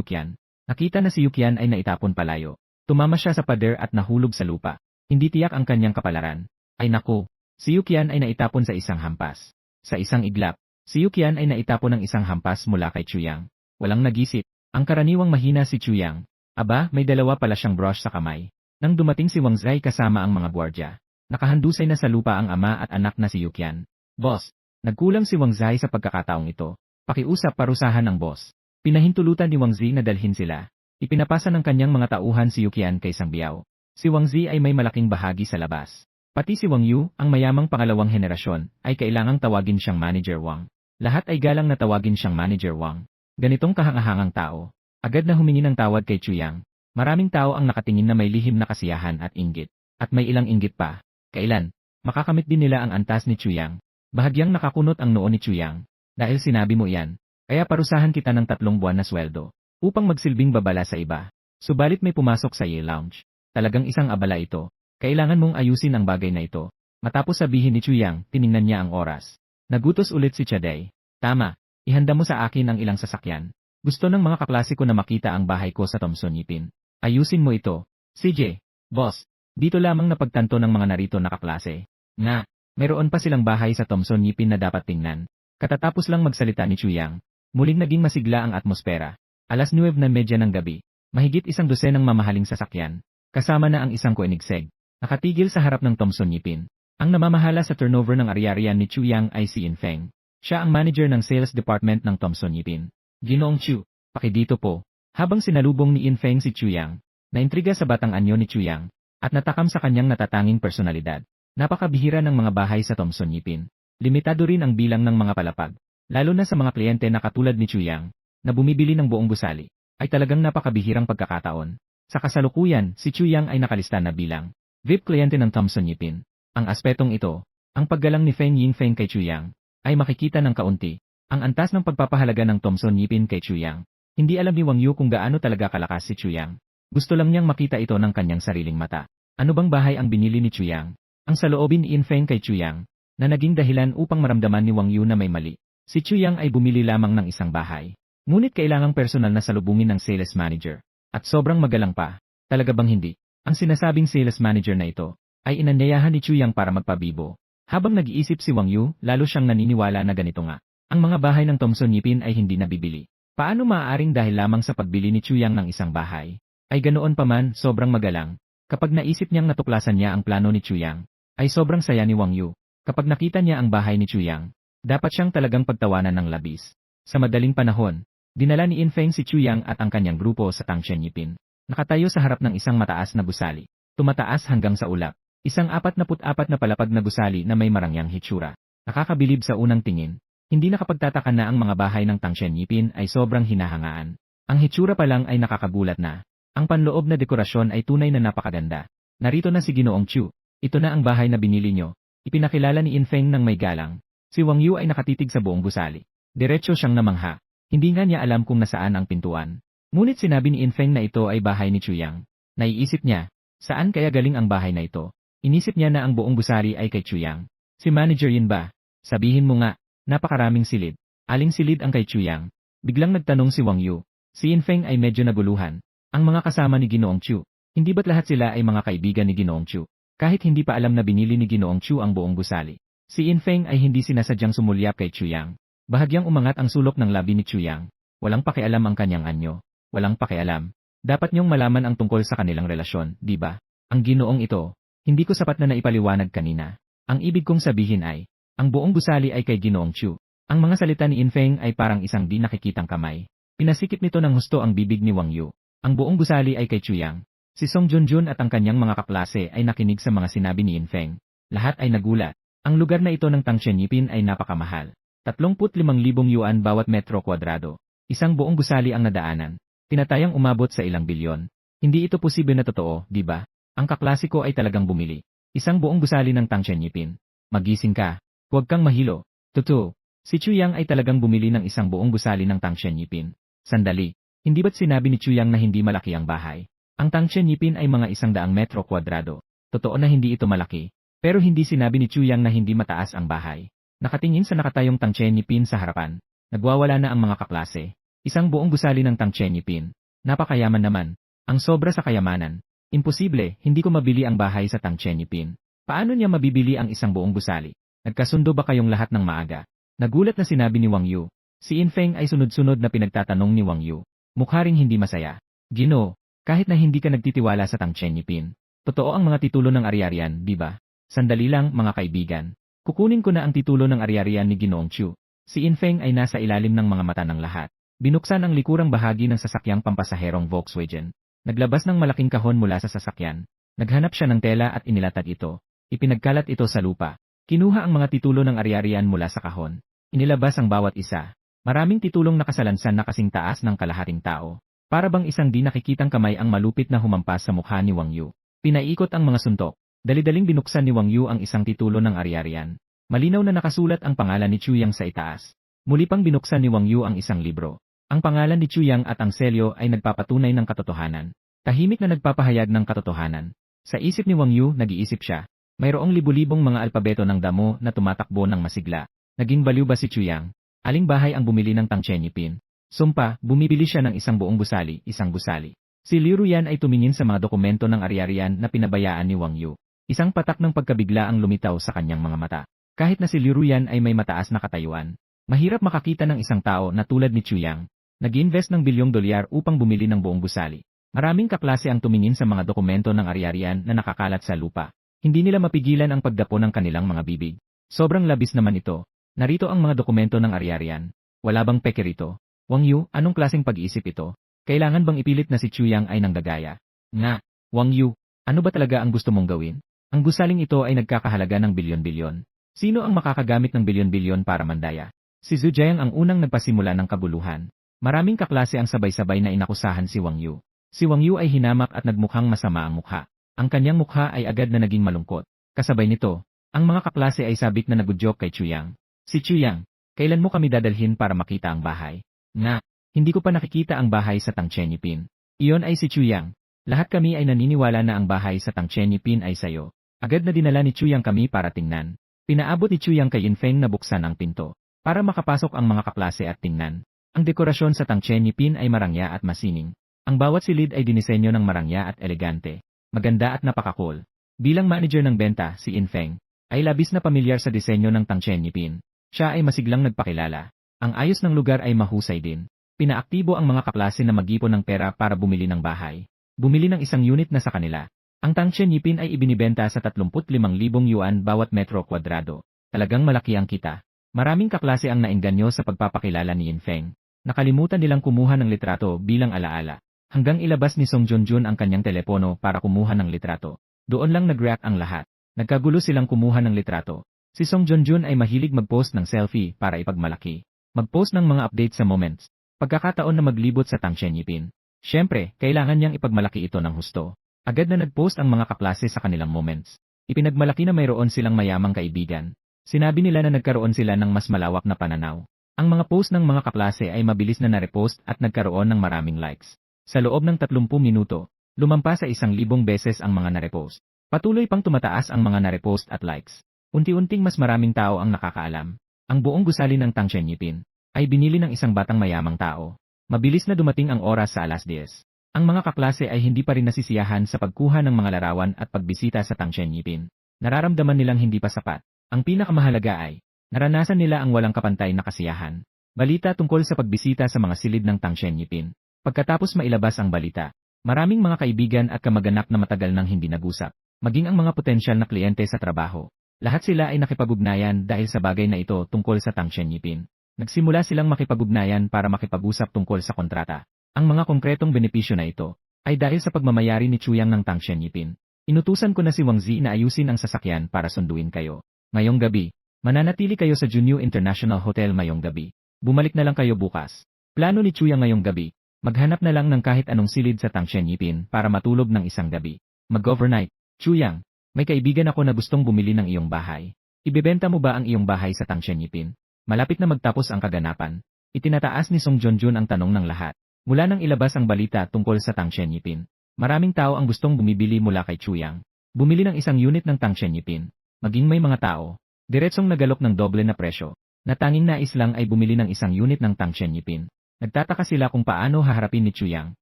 Yukian. Nakita na si Yukian ay naitapon palayo. Tumama siya sa pader at nahulog sa lupa. Hindi tiyak ang kanyang kapalaran. Ay naku, si Yukian ay naitapon sa isang hampas. Sa isang iglap, si Yukian ay naitapon ng isang hampas mula kay Chuyang. Walang nagisip. Ang karaniwang mahina si Chuyang. Aba, may dalawa pala siyang brush sa kamay. Nang dumating si Wang Zai kasama ang mga gwardya, nakahandusay na sa lupa ang ama at anak na si Yukian. Boss, nagkulang si Wang Zai sa pagkakataong ito. Pakiusap parusahan ng boss. Pinahintulutan ni Wang Zi na dalhin sila. Ipinapasa ng kanyang mga tauhan si Yukian kay Sang Biao. Si Wang Zi ay may malaking bahagi sa labas. Pati si Wang Yu, ang mayamang pangalawang henerasyon, ay kailangang tawagin siyang Manager Wang. Lahat ay galang na tawagin siyang Manager Wang. Ganitong kahangahangang tao. Agad na humingi ng tawad kay Chuyang. Maraming tao ang nakatingin na may lihim na kasiyahan at inggit. At may ilang inggit pa. Kailan? Makakamit din nila ang antas ni Chuyang. Bahagyang nakakunot ang noo ni Chuyang. Dahil sinabi mo iyan, kaya parusahan kita ng 3 buwan na sweldo. Upang magsilbing babala sa iba. Subalit may pumasok sa Ye Lounge. Talagang isang abala ito. Kailangan mong ayusin ang bagay na ito. Matapos sabihin ni Chuyang, tiningnan niya ang oras. Nagutos ulit si Chaday. Tama, ihanda mo sa akin ang ilang sasakyan. Gusto ng mga kaklase ko na makita ang bahay ko sa Thomson Yipin. Ayusin mo ito. CJ, boss, dito lamang napagtanto ng mga narito na kaklase. Nga, mayroon pa silang bahay sa Thomson Yipin na dapat tingnan. Katatapos lang magsalita ni Chuyang, muling naging masigla ang atmosfera. 9:30 ng gabi. Mahigit 12 ng mamahaling sasakyan. Kasama na ang isang koenigseg. Nakatigil sa harap ng Thomson Yipin. Ang namamahala sa turnover ng ari-arian ni Chuyang ay si Infeng. Siya ang manager ng sales department ng Thomson Yipin. Ginoong Chu, pakidito po. Habang sinalubong ni Infeng si Chuyang, naintriga sa batang anyo ni Chuyang, at natakam sa kanyang natatanging personalidad. Napakabihira ng mga bahay sa Thomson Yipin. Limitado rin ang bilang ng mga palapag, lalo na sa mga kliyente na katulad ni Chuyang, na bumibili ng buong gusali, ay talagang napakabihirang pagkakataon. Sa kasalukuyan, si Chuyang ay nakalista na bilang VIP kliyente ng Thomson Yipin. Ang aspetong ito, ang paggalang ni Feng Yingfeng kay Chuyang, ay makikita ng kaunti. Ang antas ng pagpapahalaga ng Thomson Yipin kay Chuyang. Hindi alam ni Wang Yu kung gaano talaga kalakas si Chuyang. Gusto lang niyang makita ito ng kanyang sariling mata. Ano bang bahay ang binili ni Chuyang? Ang saloobin ni Infeng kay Chuyang, na naging dahilan upang maramdaman ni Wang Yu na may mali. Si Chuyang ay bumili lamang ng isang bahay. Ngunit kailangang personal na salubungin ng sales manager. At sobrang magalang pa. Talaga bang hindi? Ang sinasabing sales manager na ito, ay inanyayahan ni Chuyang para magpabibo. Habang nag-iisip si Wang Yu, lalo siyang naniniwala na ganito nga. Ang mga bahay ng Thomson Yipin ay hindi nabibili. Paano maaaring dahil lamang sa pagbili ni Chuyang ng isang bahay? Ay ganoon pa man, sobrang magalang. Kapag naisip niyang natuklasan niya ang plano ni Chuyang, ay sobrang saya ni Wang Yu. Kapag nakita niya ang bahay ni Chuyang, dapat siyang talagang pagtawanan ng labis. Sa madaling panahon, dinala ni Infeng si Chuyang at ang kanyang grupo sa Tangshan Yipin. Nakatayo sa harap ng isang mataas na gusali. Tumataas hanggang sa ulap. Isang 44 na palapag na gusali na may marangyang hitsura. Nakakabilib sa unang tingin. Hindi nakapagtataka na ang mga bahay ng Tangshan Yipin ay sobrang hinahangaan. Ang hitsura pa lang ay nakakagulat na. Ang panloob na dekorasyon ay tunay na napakaganda. Narito na si Ginoong Chu. Ito na ang bahay na binili nyo. Ipinakilala ni Infeng ng may galang. Si Wang Yu ay nakatitig sa buong gusali. Diretso siyang namangha. Hindi nga niya alam kung nasaan ang pintuan. Ngunit sinabi ni Infeng na ito ay bahay ni Chuyang. Naiisip niya, saan kaya galing ang bahay na ito? Inisip niya na ang buong gusali ay kay Chuyang. Si manager yun ba? Sabihin mo nga, napakaraming silid. Aling silid ang kay Chuyang? Biglang nagtanong si Wang Yu. Si Infeng ay medyo naguluhan. Ang mga kasama ni Ginoong Chu. Hindi ba't lahat sila ay mga kaibigan ni Ginoong Chu? Kahit hindi pa alam na binili ni Ginoong Chu ang buong gusali. Si Infeng ay hindi sinasadyang sumulyap kay Chuyang. Bahagyang umangat ang sulok ng labi ni Chuyang. Walang pakialam ang kanyang anyo. Walang pakialam. Dapat niyong malaman ang tungkol sa kanilang relasyon, di ba? Ang Ginoong ito, hindi ko sapat na naipaliwanag kanina. Ang ibig kong sabihin ay, ang buong gusali ay kay Ginoong Chu. Ang mga salita ni Infeng ay parang isang di nakikitang kamay. Pinasikip nito ng husto ang bibig ni Wang Yu. Ang buong gusali ay kay Chuyang. Si Song Junjun at ang kanyang mga kaklase ay nakinig sa mga sinabi ni Infeng. Lahat ay nagulat. Ang lugar na ito ng Tangshan Yipin ay napakamahal. 35,000 yuan bawat metro kwadrado. Isang buong gusali ang nadaanan. Tinatayang umabot sa ilang bilyon. Hindi ito posible na totoo, di ba? Ang kaklase ko ay talagang bumili. Isang buong gusali ng Tang Chenyipin. Magising ka. Huwag kang mahilo. Totoo. Si Chuyang ay talagang bumili ng isang buong gusali ng Tang Chenyipin. Sandali. Hindi ba't sinabi ni Chuyang na hindi malaki ang bahay? Ang Tang Chenyipin ay mga 100 metro kwadrado. Totoo na hindi ito malaki. Pero hindi sinabi ni Chuyang na hindi mataas ang bahay. Nakatingin sa nakatayong Tang Chenyipin sa harapan. Nagwawala na ang mga kaklase. Isang buong gusali ng Tang Chenyipin. Napakayaman naman. Ang sobra sa kayamanan. Imposible, hindi ko mabili ang bahay sa Tang Chenyipin. Paano niya mabibili ang isang buong gusali? Nagkasundo ba kayong lahat ng maaga? Nagulat na sinabi ni Wang Yu. Si Infeng ay sunod-sunod na pinagtatanong ni Wang Yu. Mukha ring hindi masaya. Ginoo, kahit na hindi ka nagtitiwala sa Tang Chenyipin. Totoo ang mga titulo ng ari-arian, di ba? Sandali lang, mga kaibigan. Kukunin ko na ang titulo ng ari-arian ni Ginoong Chu. Si Infeng ay nasa ilalim ng mga mata ng lahat. Binuksan ang likurang bahagi ng sasakyang pampasaherong Volkswagen. Naglabas ng malaking kahon mula sa sasakyan. Naghanap siya ng tela at inilatag ito. Ipinagkalat ito sa lupa. Kinuha ang mga titulo ng ari-arian mula sa kahon. Inilabas ang bawat isa. Maraming titulong nakasalansan na kasing taas ng kalahating tao. Para bang isang di nakikitang kamay ang malupit na humampas sa mukha ni Wang Yu. Pinaikot ang mga suntok. Dali-daling binuksan ni Wang Yu ang isang titulo ng ari-arian. Malinaw na nakasulat ang pangalan ni Chuyang sa itaas. Muli pang binuksan ni Wang Yu ang isang libro. Ang pangalan ni Chuyang at ang selyo ay nagpapatunay ng katotohanan. Tahimik na nagpapahayag ng katotohanan. Sa isip ni Wang Yu, nag-iisip siya. Mayroong libu-libong mga alpabeto ng damo na tumatakbo ng masigla. Naging baliw ba si Chuyang? Aling bahay ang bumili ng Tang Chenyipin? Sumpa, bumibili siya ng isang buong gusali, isang gusali. Si Liu Ruyan ay tumingin sa mga dokumento ng ari-arian na pinabayaan ni Wang Yu. Isang patak ng pagkabigla ang lumitaw sa kanyang mga mata. Kahit na si Liu Ruyan ay may mataas na katayuan, mahirap makakita ng isang tao na tulad ni Chuyang. Nag-invest ng bilyong dolyar upang bumili ng buong gusali. Maraming kaklase ang tumingin sa mga dokumento ng ari-arian na nakakalat sa lupa. Hindi nila mapigilan ang pagdapo ng kanilang mga bibig. Sobrang labis naman ito. Narito ang mga dokumento ng ari-arian. Wala bang peke rito? Wang Yu, anong klaseng pag-iisip ito? Kailangan bang ipilit na si Chuyang ay nanggagaya? Nga, Wang Yu, ano ba talaga ang gusto mong gawin? Ang gusaling ito ay nagkakahalaga ng bilyon-bilyon. Sino ang makakagamit ng bilyon-bilyon para mandaya? Si Zhu Jiang ang unang nagpasimula ng kabuluhan. Maraming kaklase ang sabay-sabay na inakusahan si Wang Yu. Si Wang Yu ay hinamak at nagmukhang masama ang mukha. Ang kanyang mukha ay agad na naging malungkot. Kasabay nito, ang mga kaklase ay sabik na nagudyok kay Chuyang. Si Chuyang, kailan mo kami dadalhin para makita ang bahay? Nga, hindi ko pa nakikita ang bahay sa Tang Chenyipin. Iyon ay si Chuyang. Lahat kami ay naniniwala na ang bahay sa Tang Chenyipin ay sayo. Agad na dinala ni Chuyang kami para tingnan. Pinaabot ni Chuyang kay Infeng na buksan ang pinto. Para makapasok ang mga kaklase at tingnan. Ang dekorasyon sa Tang Chenyipin ay marangya at masining. Ang bawat silid ay dinisenyo ng marangya at elegante. Maganda at napaka-cool. Bilang manager ng benta, si Infeng ay labis na pamilyar sa disenyo ng Tang Chenyipin. Siya ay masiglang nagpakilala. Ang ayos ng lugar ay mahusay din. Pinaaktibo ang mga kaklase na mag-ipon ng pera para bumili ng bahay. Bumili ng isang unit na sa kanila. Ang Tang Chenyipin ay ibinibenta sa 35,000 yuan bawat metro kwadrado. Talagang malaki ang kita. Maraming kaklase ang naengganyo sa pagpapakilala ni Infeng. Nakalimutan nilang kumuha ng litrato bilang alaala. Hanggang ilabas ni Song Junjun ang kanyang telepono para kumuha ng litrato. Doon lang nag-react ang lahat. Nagkagulo silang kumuha ng litrato. Si Song Junjun ay mahilig mag-post ng selfie para ipagmalaki. Mag-post ng mga update sa moments. Pagkakataon na maglibot sa Tang Chenyipin. Siyempre, kailangan niyang ipagmalaki ito ng husto. Agad na nag-post ang mga kaklase sa kanilang moments. Ipinagmalaki na mayroon silang mayamang kaibigan. Sinabi nila na nagkaroon sila ng mas malawak na pananaw. Ang mga post ng mga kaklase ay mabilis na na-repost at nagkaroon ng maraming likes. Sa loob ng 30 minuto, lumampas sa 1,000 beses ang mga na-repost. Patuloy pang tumataas ang mga na-repost at likes. Unti-unting mas maraming tao ang nakakaalam. Ang buong gusali ng Tang Chenyipin ay binili ng isang batang mayamang tao. Mabilis na dumating ang oras sa 10:00. Ang mga kaklase ay hindi pa rin nasisiyahan sa pagkuha ng mga larawan at pagbisita sa Tang Chenyipin. Nararamdaman nilang hindi pa sapat. Ang pinakamahalaga ay naranasan nila ang walang kapantay na kasiyahan. Balita tungkol sa pagbisita sa mga silid ng Tang Chenyipin. Pagkatapos mailabas ang balita, maraming mga kaibigan at kamag-anak na matagal nang hindi nag-usap, maging ang mga potensyal na kliyente sa trabaho. Lahat sila ay nakipag-ugnayan dahil sa bagay na ito tungkol sa Tang Chenyipin. Nagsimula silang makipag-ugnayan para makipag-usap tungkol sa kontrata. Ang mga konkretong benepisyo na ito ay dahil sa pagmamayari ni Chuyang ng Tang Chenyipin. Inutusan ko na si Wang Zi na ayusin ang sasakyan para sunduin kayo. Ngayong gabi, mananatili kayo sa Junyu International Hotel ngayong gabi. Bumalik na lang kayo bukas. Plano ni Chuyang ngayong gabi, maghanap na lang ng kahit anong silid sa Tang Chenyipin para matulog ng isang gabi. Mag-overnight. Chuyang, May kaibigan ako na gustong bumili ng iyong bahay. Ibebenta mo ba ang iyong bahay sa Tangshan-Yipin? Malapit na magtapos ang kaganapan. Itinataas ni Song Junjun ang tanong ng lahat. Mula nang ilabas ang balita tungkol sa Tangshan-Yipin, maraming tao ang gustong bumibili mula kay Chuyang. Bumili ng isang unit ng Tangshan-Yipin. Maging may mga tao, diretsong nagalok ng doble na presyo, na tanging nais lang ay bumili ng isang unit ng Tangshan-Yipin. Nagtataka sila kung paano haharapin ni Chuyang.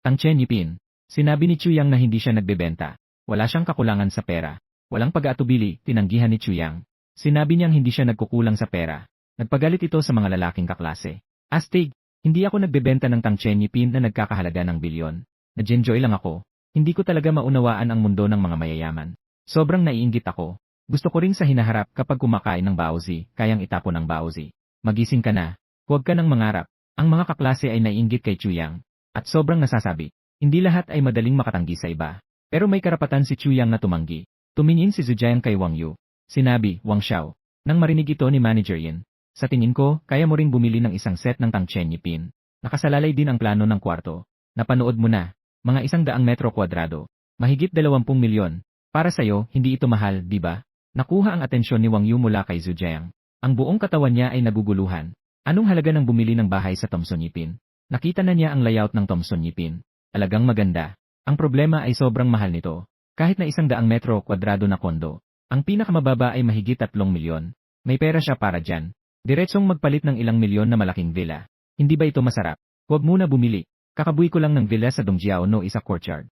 Tangshan-Yipin. Sinabi ni Chuyang na hindi siya nagbebenta. Wala siyang kakulangan sa pera. Walang pag-aatubili, tinanggihan ni Chuyang. Sinabi niyang hindi siya nagkukulang sa pera. Nagpagalit ito sa mga lalaking kaklase. Astig, hindi ako nagbebenta ng Tangshan-Yipin na nagkakahalaga ng bilyon. Nag-enjoy lang ako. Hindi ko talaga maunawaan ang mundo ng mga mayayaman. Sobrang naiinggit ako. Gusto ko rin sa hinaharap kapag kumakain ng baozi, kayang itapon ng baozi. Magising ka na. Huwag ka nang mangarap. Ang mga kaklase ay naiinggit kay Chuyang. At sobrang nasasabi. Hindi lahat ay madaling makatanggi sa iba. Pero may karapatan si Chuyang na tumanggi. Tumingin si Zhujiang kay Wang Yu. Sinabi, Wang Xiao. Nang marinig ito ni Manager Yin. Sa tingin ko, kaya mo ring bumili ng isang set ng Tangshan-Yipin. Nakasalalay din ang plano ng kwarto. Napanood mo na. Mga 100 metro kwadrado. Mahigit 20 milyon. Para sa'yo, hindi ito mahal, di ba? Nakuha ang atensyon ni Wang Yu mula kay Zhujiang. Ang buong katawan niya ay naguguluhan. Anong halaga ng bumili ng bahay sa Thomson-Yipin? Nakita na niya ang layout ng Thomson-Yipin. Talagang maganda. Ang problema ay sobrang mahal nito. Kahit na 100 metro kwadrado na kondo, ang pinakamababa ay mahigit 3 milyon. May pera siya para dyan. Diretsong magpalit ng ilang milyon na malaking villa. Hindi ba ito masarap? Huwag muna bumili. Kakabuy ko lang ng villa sa Dongjiao no isa courtyard.